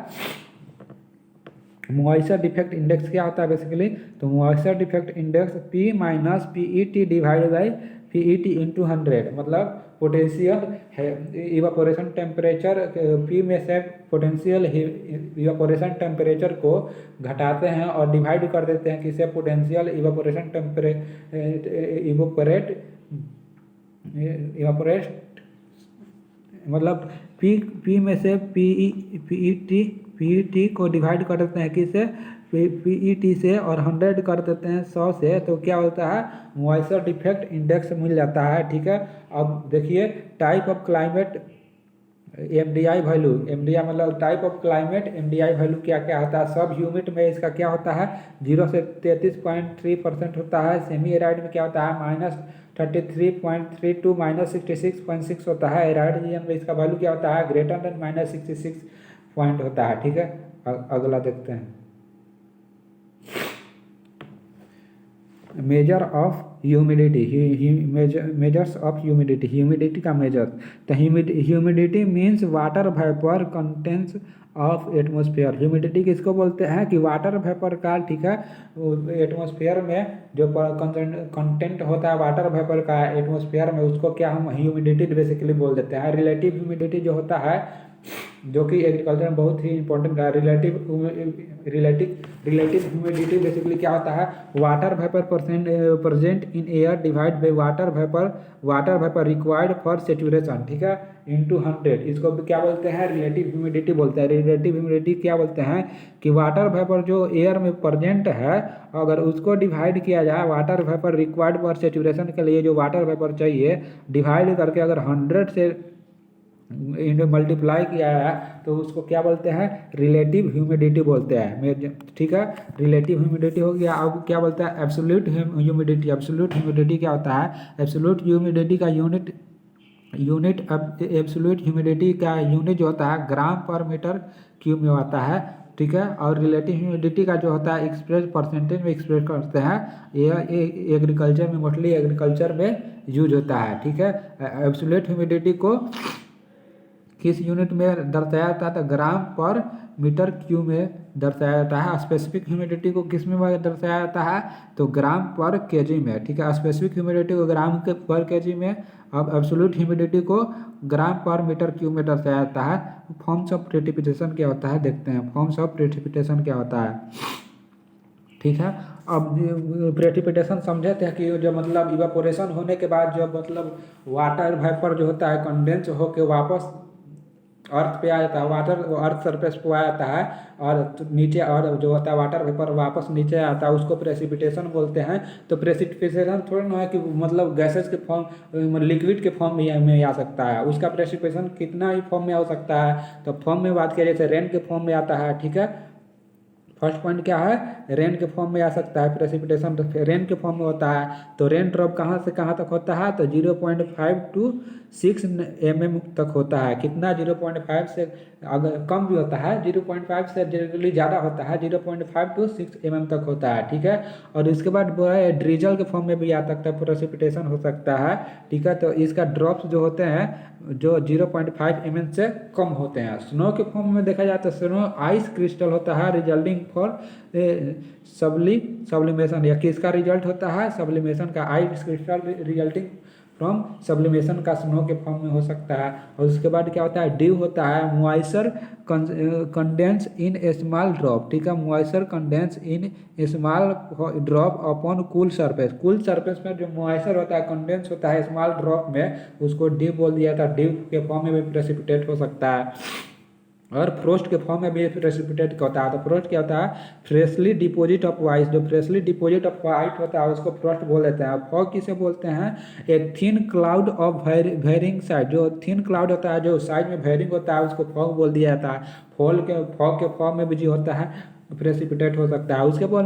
S1: मॉइस्चर डिफेक्ट इंडेक्स क्या होता है बेसिकली। तो moisture defect index P minus PET divide by PET into 100, मतलब पोटेंशियल इवापोरेशन टेम्परेचर P में से पोटेंशियल इवापोरेशन टेम्परेचर को घटाते हैं और डिवाइड कर देते हैं किसे पोटेंशियल इवापोरेशन इवापोरेट मतलब P में से PET को डिवाइड कर देते हैं किससे PET से, और 100 कर देते हैं 100 से, तो क्या होता है मॉइस्चर डिफेक्ट इंडेक्स मिल जाता है। ठीक है, अब देखिए type of climate MDI value, MDI मतलब type of climate MDI value क्या क्या होता है। सब ह्यूमिड में इसका क्या होता है 0 से 33.3% होता है। सेमी एराइड में क्या होता है -33.32 -66.6 होता है। एराइड रीजन में इसका वैल्यू क्या होता है ग्रेटर देन -66 पॉइंट होता है। ठीक है, अगला देखते हैं measure of humidity, measures of humidity, humidity का मेजर। तो humidity means water vapour contents of atmosphere. Humidity किसको बोलते हैं कि वाटर वेपर का। ठीक है, एटमॉस्फेयर में जो कंटेंट होता है वाटर वेपर का एटमॉस्फेयर में उसको क्या हम ह्यूमिडिटी बेसिकली बोल देते हैं। रिलेटिव ह्यूमिडिटी जो होता है जो कि एग्रीकल्चर में बहुत ही इंपॉर्टेंट है। रिलेटिव ह्यूमिडिटी बेसिकली क्या होता है water vapour present in air divide by water vapour required for saturation. ठीक है, इंटू 100, इसको क्या बोलते हैं रिलेटिव ह्यूमिडिटी बोलते हैं। रिलेटिव ह्यूमिडिटी क्या बोलते हैं कि वाटर वेपर जो एयर में प्रेजेंट है अगर उसको डिवाइड किया जाए water vapour required for saturation के लिए जो वाटर वेपर चाहिए डिवाइड करके अगर 100 से मल्टीप्लाई किया है तो उसको क्या बोलते हैं रिलेटिव ह्यूमिडिटी बोलते हैं। ठीक है, रिलेटिव ह्यूमिडिटी हो गया। अब क्या बोलता है एब्सोल्यूट ह्यूमिडिटी। एब्सोल्यूट ह्यूमिडिटी क्या होता है एब्सोल्यूट ह्यूमिडिटी का यूनिट यूनिट एब्सोल्यूट ह्यूमिडिटी का यूनिट जो होता है ग्राम पर मीटर क्यूब में आता है, ठीक है। और रिलेटिव ह्यूमिडिटी का जो होता है एक्सप्रेस परसेंटेज में एक्सप्रेस करते हैं, ये एग्रीकल्चर में मोस्टली एग्रीकल्चर में यूज होता है, ठीक है। एब्सोल्यूट ह्यूमिडिटी को किस यूनिट में दर्शाया जाता है, तो ग्राम पर मीटर क्यूब में दर्शाया जाता है। स्पेसिफिक ह्यूमिडिटी को किस में दर्शाया जाता है, तो ग्राम पर केजी में, ठीक है। स्पेसिफिक ह्यूमिडिटी को ग्राम के पर केजी में, अब एब्सोल्यूट ह्यूमिडिटी को ग्राम पर मीटर क्यूब में दर्शाया जाता है। फॉर्म्स ऑफ प्रेसिपिटेशन क्या होता है, देखते हैं फॉर्म्स ऑफ प्रेसिपिटेशन क्या होता है, ठीक है। अब प्रेसिपिटेशन समझे थे कि जो मतलब इवापोरेशन होने के बाद जो मतलब वाटर वेपर जो होता है कंडेंस होकर वापस अर्थ पे आ जाता है, वाटर अर्थ सरफेस पे आ जाता है और नीचे, और जो होता है वाटर वेपर वापस नीचे आता है, उसको प्रेसिपिटेशन बोलते हैं। तो प्रेसिपिटेशन थोड़ा ना है कि मतलब गैसेस के फॉर्म, लिक्विड के फॉर्म में आ सकता है, उसका प्रेसिपिटेशन कितना ही फॉर्म में हो सकता है। तो फॉर्म में बात करें जैसे रेन के फॉर्म में आता है, ठीक है। फर्स्ट पॉइंट क्या है, रेन के फॉर्म में आ सकता है प्रेसिपिटेशन, तो रेन के फॉर्म में होता है। तो रेन ड्रॉप कहाँ से कहाँ तक होता है, तो 0.5 to 6 mm तक होता है। कितना, 0.5 से अगर कम भी होता है, 0.5 से जनरली ज़्यादा होता है, 0.5 to 6 mm तक होता है, ठीक है। और इसके बाद वो है ड्रिजल के फॉर्म में भी आ सकता है, प्रेसिपिटेशन हो सकता है, ठीक है। तो इसका ड्रॉप्स जो होते हैं जो 0.5 mm से कम होते हैं। स्नो के फॉर्म में देखा जाए तो स्नो आइस क्रिस्टल होता है रिजल्टिंग फॉर सब्लिमेशन, या किसका रिजल्ट होता है, सब्लिमेशन का। Ice crystal resulting from sublimation का स्नो के फॉर्म में हो सकता है। और उसके बाद क्या होता है, ड्यू होता है मॉइस्चर कंडेंस इन ए स्मॉल ड्रॉप, ठीक है। Moisture condense in small drop upon cool surface, cool surface में जो मॉइस्चर होता है कंडेंस होता है स्मॉल ड्रॉप में, उसको ड्यू बोल दिया था। ड्यू के फॉर्म में भी प्रेसिपिटेट हो सकता है। और फ्रोस्ट के फॉर्म में भी प्रेसिपिटेट होता है। तो फ्रोस्ट क्या होता है, फ्रेशली डिपोजिट ऑफ आइस, जो फ्रेशली डिपोजिट ऑफ आइस होता है उसको फ्रोस्ट बोल देते हैं। फॉग किसे बोलते हैं, a thin cloud of varying size, जो थिन क्लाउड होता है जो साइज में वेरिंग होता है उसको फॉग बोल दिया जाता है। फॉग के फॉर्म में भी जो होता है प्रेसिपिटेट हो सकता है। उसके बाद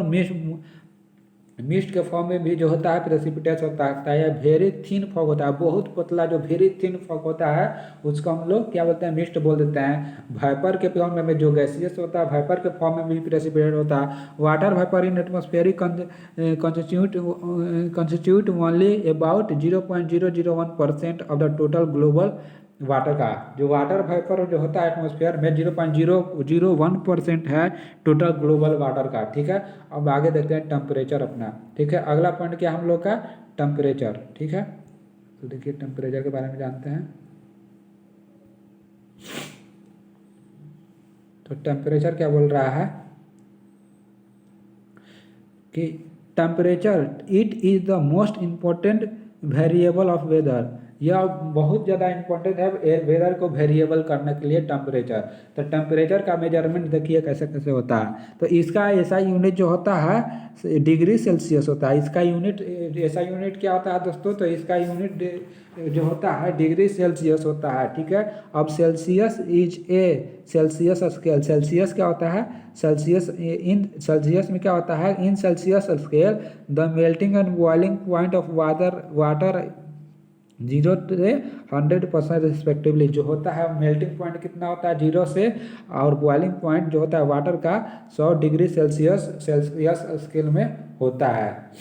S1: मिस्ट के फॉर्म में भी जो होता है प्रेसिपिटेट होता है। वेरी थिन फॉग होता है, बहुत पतला जो वेरी थिन फॉग होता है उसको हम लोग क्या बोलते हैं, मिस्ट बोल देते हैं। वाइपर के फॉर्म में जो गैसियस होता है वाइपर के फॉर्म में भी प्रेसिपिटेट होता है। Water vapour in atmospheric constitute only about 0.001% of the total global water का। जो वाटर वेपर जो होता है एटमॉस्फेयर में 0.001% है टोटल ग्लोबल वाटर का, ठीक है। अब आगे देखते हैं टेम्परेचर अपना, ठीक है। अगला पॉइंट क्या हम लोग का, टेम्परेचर, ठीक है। तो देखिए टेम्परेचर के बारे में जानते हैं। तो टेम्परेचर क्या बोल रहा है कि temperature it is the most important variable of weather, यह बहुत ज़्यादा इंपॉर्टेंट है वेदर को वेरिएबल करने के लिए टेम्परेचर। तो टेम्परेचर का मेजरमेंट देखिए कैसे कैसे होता है। तो इसका ऐसा यूनिट जो होता है डिग्री सेल्सियस होता है। इसका यूनिट ऐसा यूनिट क्या होता है दोस्तों, तो इसका यूनिट जो होता है डिग्री सेल्सियस होता है, ठीक है। अब Celsius is a Celsius scale, Celsius क्या होता है, सेल्सियस में क्या होता है, इन Celsius scale the melting and boiling point of water 0 से 100% रिस्पेक्टिवली, जो होता है मेल्टिंग पॉइंट कितना होता है 0 से, और बॉइलिंग पॉइंट जो होता है वाटर का 100 डिग्री सेल्सियस स्केल में होता है।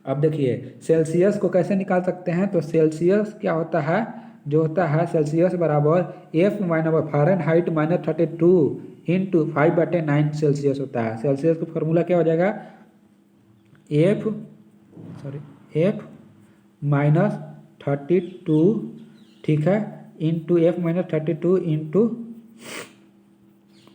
S1: अब देखिए सेल्सियस को कैसे निकाल सकते हैं, तो सेल्सियस क्या होता है, जो होता है सेल्सियस बराबर F minus Fahrenheit -32 into 5/9 Celsius होता है। सेल्सियस का फॉर्मूला क्या हो जाएगा, F -32, ठीक है, इंटू F -32 इंटू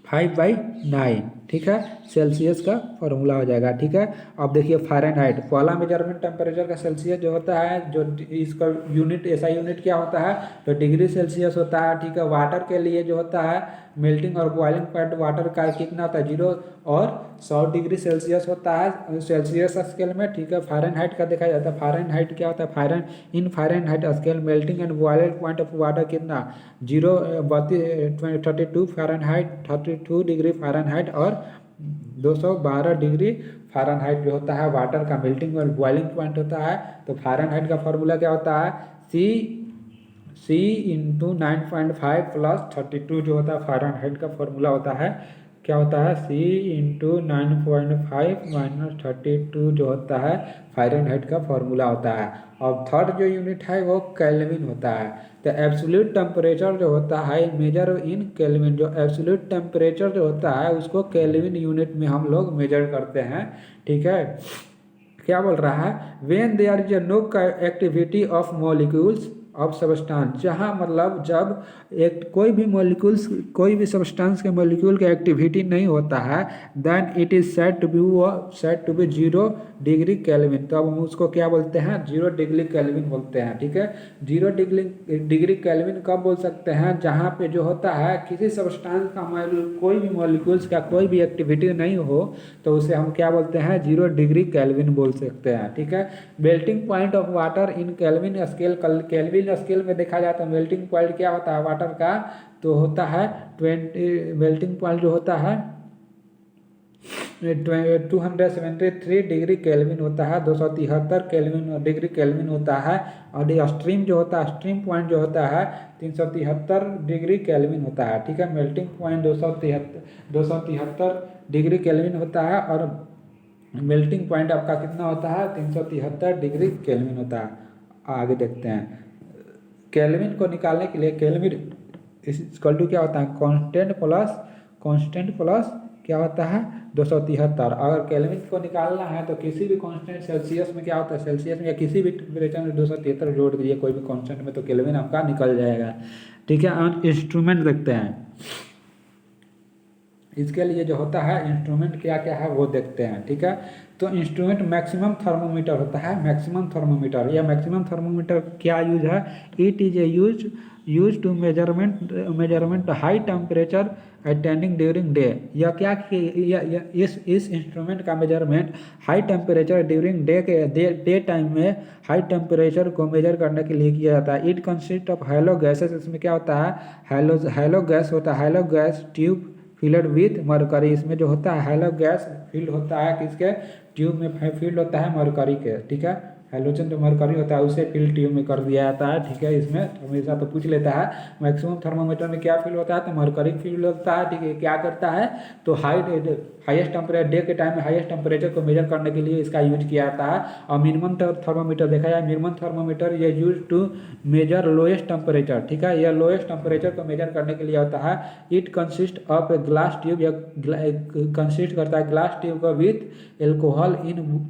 S1: 5/9, ठीक है, सेल्सियस का फॉर्मूला हो जाएगा, ठीक है। अब देखिए फ़ारेनहाइट, पहला मेजरमेंट टेम्परेचर का सेल्सियस जो होता है, जो इसका यूनिट ऐसा यूनिट क्या होता है, तो डिग्री सेल्सियस होता है, ठीक है। वाटर के लिए जो होता है मेल्टिंग और बॉइलिंग पॉइंट वाटर का कितना होता है 0 और 100 डिग्री सेल्सियस होता है सेल्सियस स्केल में, ठीक है। फ़ारेनहाइट का देखा जाता है, फ़ारेनहाइट क्या होता है, Fahrenheit scale melting and boiling point of water कितना 32 फ़ारेनहाइट, 32 डिग्री फ़ारेनहाइट और 212 डिग्री फ़ारेनहाइट जो होता है वाटर का मेल्टिंग और बॉइलिंग पॉइंट होता है। तो फ़ारेनहाइट का फॉर्मूला क्या होता है, C इंटू 9.5 प्लस 32 जो होता है फ़ारेनहाइट का फॉर्मूला होता है, क्या होता है C इंटू 9.5 माइनस 32 जो होता है फ़ारेनहाइट का फॉर्मूला होता है। और थर्ड जो यूनिट है वो केल्विन होता है। तो एब्सोल्यूट टेम्परेचर जो होता है मेजर इन केल्विन, जो एब्सोल्यूट टेम्परेचर जो होता है उसको केल्विन यूनिट में हम लोग मेजर करते हैं। ठीक है, क्या बोल रहा है, when there is no activity of molecules of substance, जहाँ मतलब जब एक कोई भी मॉलिक्यूल्स कोई भी सब्सटेंस के मॉलिक्यूल का एक्टिविटी नहीं होता है, then it is said to be 0 degree Kelvin. तो अब हम उसको क्या बोलते हैं, 0 डिग्री केल्विन बोलते हैं। ठीक है, 0 डिग्री केल्विन कब बोल सकते हैं, जहाँ पे जो होता है किसी सब्सटेंस का कोई भी मॉलिक्यूल्स का कोई भी एक्टिविटी नहीं हो, तो उसे हम क्या बोलते हैं, 0 डिग्री केल्विन बोल सकते हैं। ठीक है, melting point of water in kelvin scale, kelvin scale में देखा जाए तो मेल्टिंग पॉइंट क्या होता है वाटर का, तो होता है 20, मेल्टिंग पॉइंट जो होता है 273 डिग्री केल्विन होता है, 273 केल्विन डिग्री केल्विन होता है। और ये स्ट्रीम जो होता है, स्ट्रीम पॉइंट जो होता है 373 डिग्री केल्विन होता है। ठीक है, मेल्टिंग पॉइंट 273 डिग्री केल्विन होता है और मेल्टिंग पॉइंट आपका कितना होता है, 373 डिग्री केल्विन होता है। आगे देखते हैं, केल्विन को निकालने के लिए केल्विन इक्वल टू क्या होता है, कांस्टेंट प्लस क्या होता है 273। अगर केल्विन को निकालना है तो किसी भी कांस्टेंट सेल्सियस में क्या होता है, सेल्सियस में या किसी भी टेम्परेचर में 273 जोड़ दीजिए कोई भी कांस्टेंट में, तो केल्विन आपका निकल जाएगा। ठीक है, इंस्ट्रूमेंट देखते हैं, इसके लिए जो होता है इंस्ट्रूमेंट क्या क्या है वो देखते हैं। ठीक है, तो इंस्ट्रूमेंट मैक्सिमम थर्मोमीटर होता है, मैक्सिमम थर्मोमीटर। या मैक्सिमम थर्मोमीटर क्या यूज है, it is a use to measurement high temperature attending during day. या क्या इस इंस्ट्रूमेंट का measurement high temperature during day time में हाई टेम्परेचर को मेजर करने के लिए किया जाता है। It consist of hollow glasses, इसमें क्या होता है, हैलो गैस होता है, hollow glass tube filled with mercury. इसमें जो होता है हैलो गैस फील्ड होता है किसके, ट्यूब में फील्ड होता है मरकरी के। ठीक है, हैलोजन जो मरकरी होता है उसे फील्ड ट्यूब में कर दिया जाता है। ठीक है, इसमें हमेशा तो पूछ लेता है मैक्सिमम थर्मोमीटर में क्या फील्ड होता है, तो मरकरी फील्ड होता है। ठीक है, क्या करता है, तो हाईएस्ट टेम्परेचर डे के टाइम में हाईएस्ट टेम्परेचर को मेजर करने के लिए इसका यूज किया जाता है। और मिनिमम थर्मोमीटर देखा जाए, मिनिमम थर्मोमीटर ये use to measure lowest temperature. ठीक है, यह लोएस्ट टेम्परेचर को मेजर करने के लिए होता है। It consist of a glass tube, या कंसिस्ट करता है ग्लास ट्यूब का विथ एल्कोहल इन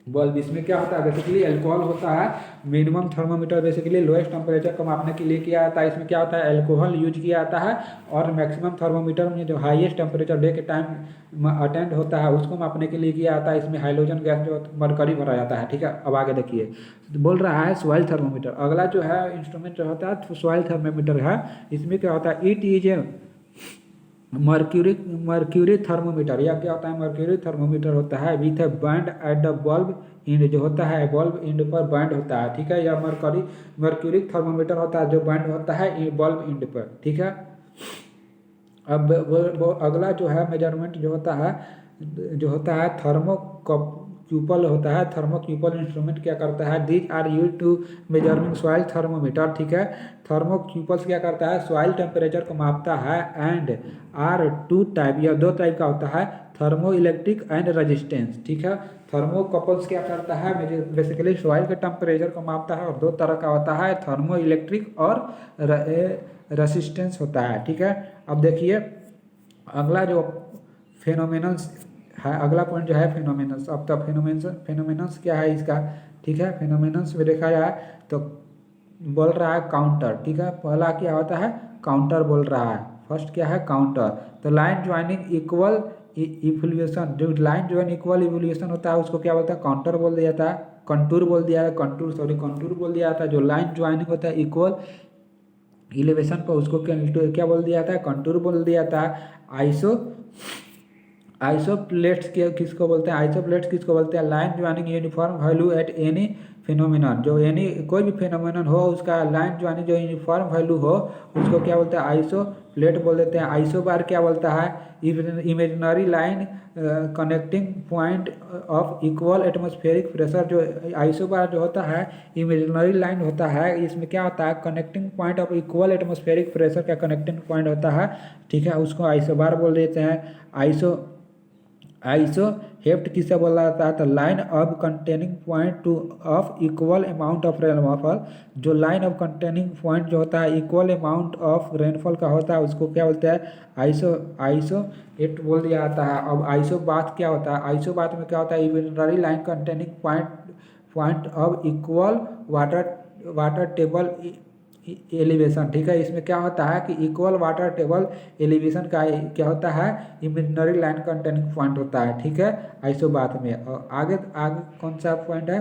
S1: बल्ब। इसमें क्या होता है, बेसिकली एल्कोहल होता है। Minimum thermometer basically lowest temperature को मापने के लिए किया जाता है, इसमें क्या होता है, एल्कोहल यूज किया जाता है। और मैक्सिमम थर्मोमीटर में जो हाईएस्ट टेम्परेचर डे के टाइम अटेंड होता है उसको मापने के लिए किया जाता है। इसमें हाइड्रोजन गैस जो मरकरी भरा जाता है। ठीक है, अब आगे देखिए, बोल रहा है सॉइल थर्मोमीटर। अगला जो है इंस्ट्रूमेंट जो होता है सॉइल थर्मोमीटर है। इसमें क्या होता है, it is a mercury thermometer. या क्या होता है, मर्क्यूरी थर्मोमीटर होता है with a band at the bulb end, जो होता है बल्ब इंड पर बैंड होता है। ठीक है, या मर्क्यूरी थर्मोमीटर होता है जो बैंड होता है बल्ब इंड पर। ठीक है, अब वो अगला जो है मेजरमेंट जो होता है थर्मोक्यूपल होता है। थर्मोक्यूपल इंस्ट्रूमेंट क्या करता है, these are use to measurement soil thermometer. ठीक है, थर्मोक्यूपल्स क्या करता है, सॉइल टेम्परेचर को मापता है। एंड आर टू टाइप, या दो टाइप का होता है, थर्मो इलेक्ट्रिक एंड रेजिस्टेंस। ठीक है, थर्मोकपल्स क्या करता है, बेसिकली सॉइल के टेम्परेचर को मापता है, और दो तरह का होता है, थर्मो इलेक्ट्रिक और रेसिस्टेंस होता है। ठीक है, अब देखिए अगला जो फेनोमेनन्स है, अगला पॉइंट जो है फेनोमेनन्स। अब तक फेनोमेनन्स क्या है इसका। ठीक है, फेनोमेनन्स में देखा जाए तो बोल रहा है काउंटर। ठीक है, पहला क्या होता है, काउंटर बोल रहा है। फर्स्ट क्या है, काउंटर। तो लाइन ज्वाइनिंग इक्वल इवोल्यूशन, जो लाइन ज्वाइन इक्वल इवोल्यूशन होता है उसको क्या बोलता है, काउंटर बोल दिया जाता है, कंटूर बोल दिया है, कंटूर बोल दिया जाता है। जो लाइन ज्वाइनिंग होता है इक्वल इलेवेशन पर उसको क्या बोल दिया जाता है, कंटूर बोल दिया जाता है। आइसोप्लेट्स किसको बोलते हैं, आइसोप्लेट्स किसको बोलते हैं, line joining uniform value at any phenomenon, जो यानी कोई भी फिनोमिनन हो उसका लाइन ज्वाइनिंग जो यूनिफॉर्म वैल्यू हो उसको क्या बोलते हैं, आइसो प्लेट बोल देते हैं। आइसो बार क्या बोलता है, imaginary line connecting point of equal atmospheric pressure. जो आइसो बार जो होता है इमेजिनरी लाइन होता है, इसमें क्या होता है, connecting point of equal atmospheric pressure का कनेक्टिंग पॉइंट होता है, ठीक है, उसको आइसो बार बोल देते हैं। आइसो आइसो हेफ्ट किसे बोला जाता है, तो line of containing point two of equal amount of rainfall. जो लाइन ऑफ कंटेनिंग पॉइंट जो होता है इक्वल अमाउंट ऑफ रेनफॉल का होता है उसको क्या बोलते हैं, आइसो आइसो हेफ्ट बोल दिया जाता है। अब आइसो बात क्या होता है, आइसो बात में क्या होता है, imaginary line containing point of equal water table elevation, ठीक है। इसमें क्या होता है कि इक्वल वाटर टेबल एलिवेशन का क्या होता है, इमेजिनरी लाइन कंटेनिंग पॉइंट होता है, ठीक है, आइसो बात में। और आगे आगे कौन सा पॉइंट है,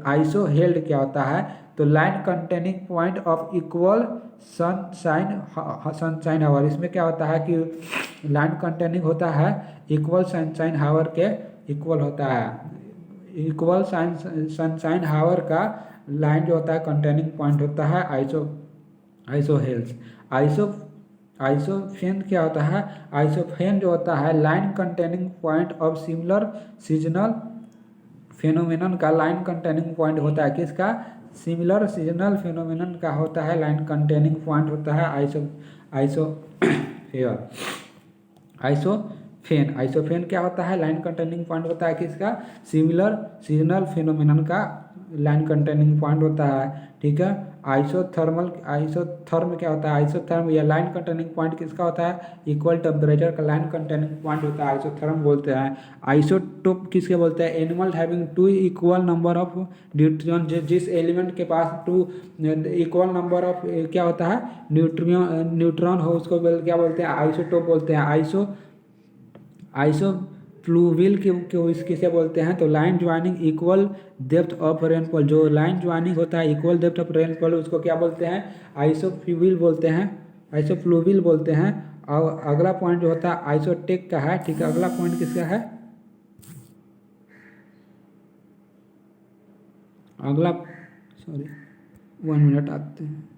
S1: आइसो हेल्ड क्या होता है, तो line containing point of equal sunshine hour. इसमें क्या होता है कि लाइन कंटेनिंग होता है इक्वल सनशाइन हावर के इक्वल होता है, इक्वल सनशाइन हावर का लाइन जो होता है कंटेनिंग पॉइंट होता है आइसो हेल्स। आइसोफेन क्या होता है, आइसोफेन जो होता है line containing point of similar seasonal phenomenon का लाइन कंटेनिंग पॉइंट होता है, किसका, सिमिलर सीजनल फिनोमिनन का होता है लाइन कंटेनिंग पॉइंट होता है आइसोफेन क्या होता है, लाइन कंटेनिंग पॉइंट होता है किसका, सिमिलर सीजनल फिनोमिनन का लाइन कंटेनिंग पॉइंट होता है, ठीक है। आइसोथर्म क्या होता है, आइसोथर्म या लाइन कंटेनिंग पॉइंट किसका होता है, इक्वल टेम्परेचर का लाइन कंटेनिंग पॉइंट होता है, आइसोथर्म बोलते हैं। आइसोटोप किसके बोलते हैं, एनिमल having two equal number of neutron, जिस एलिमेंट के पास टू इक्वल नंबर ऑफ क्या होता है न्यूट्रॉन हो उसको क्या बोलते हैं, आइसोटोप बोलते हैं। आइसो फ्लूविल किसे बोलते हैं, तो line joining equal depth of rainfall. जो लाइन ज्वाइनिंग होता है इक्वल डेप्थ ऑफ रेनफॉल उसको क्या बोलते हैं, आइसोफ्लूविल बोलते हैं, आइसोफ्लूविल बोलते हैं। और अगला पॉइंट जो होता है आइसोटेक का है, ठीक है। अगला पॉइंट किसका है, अगला 1 मिनट आते हैं।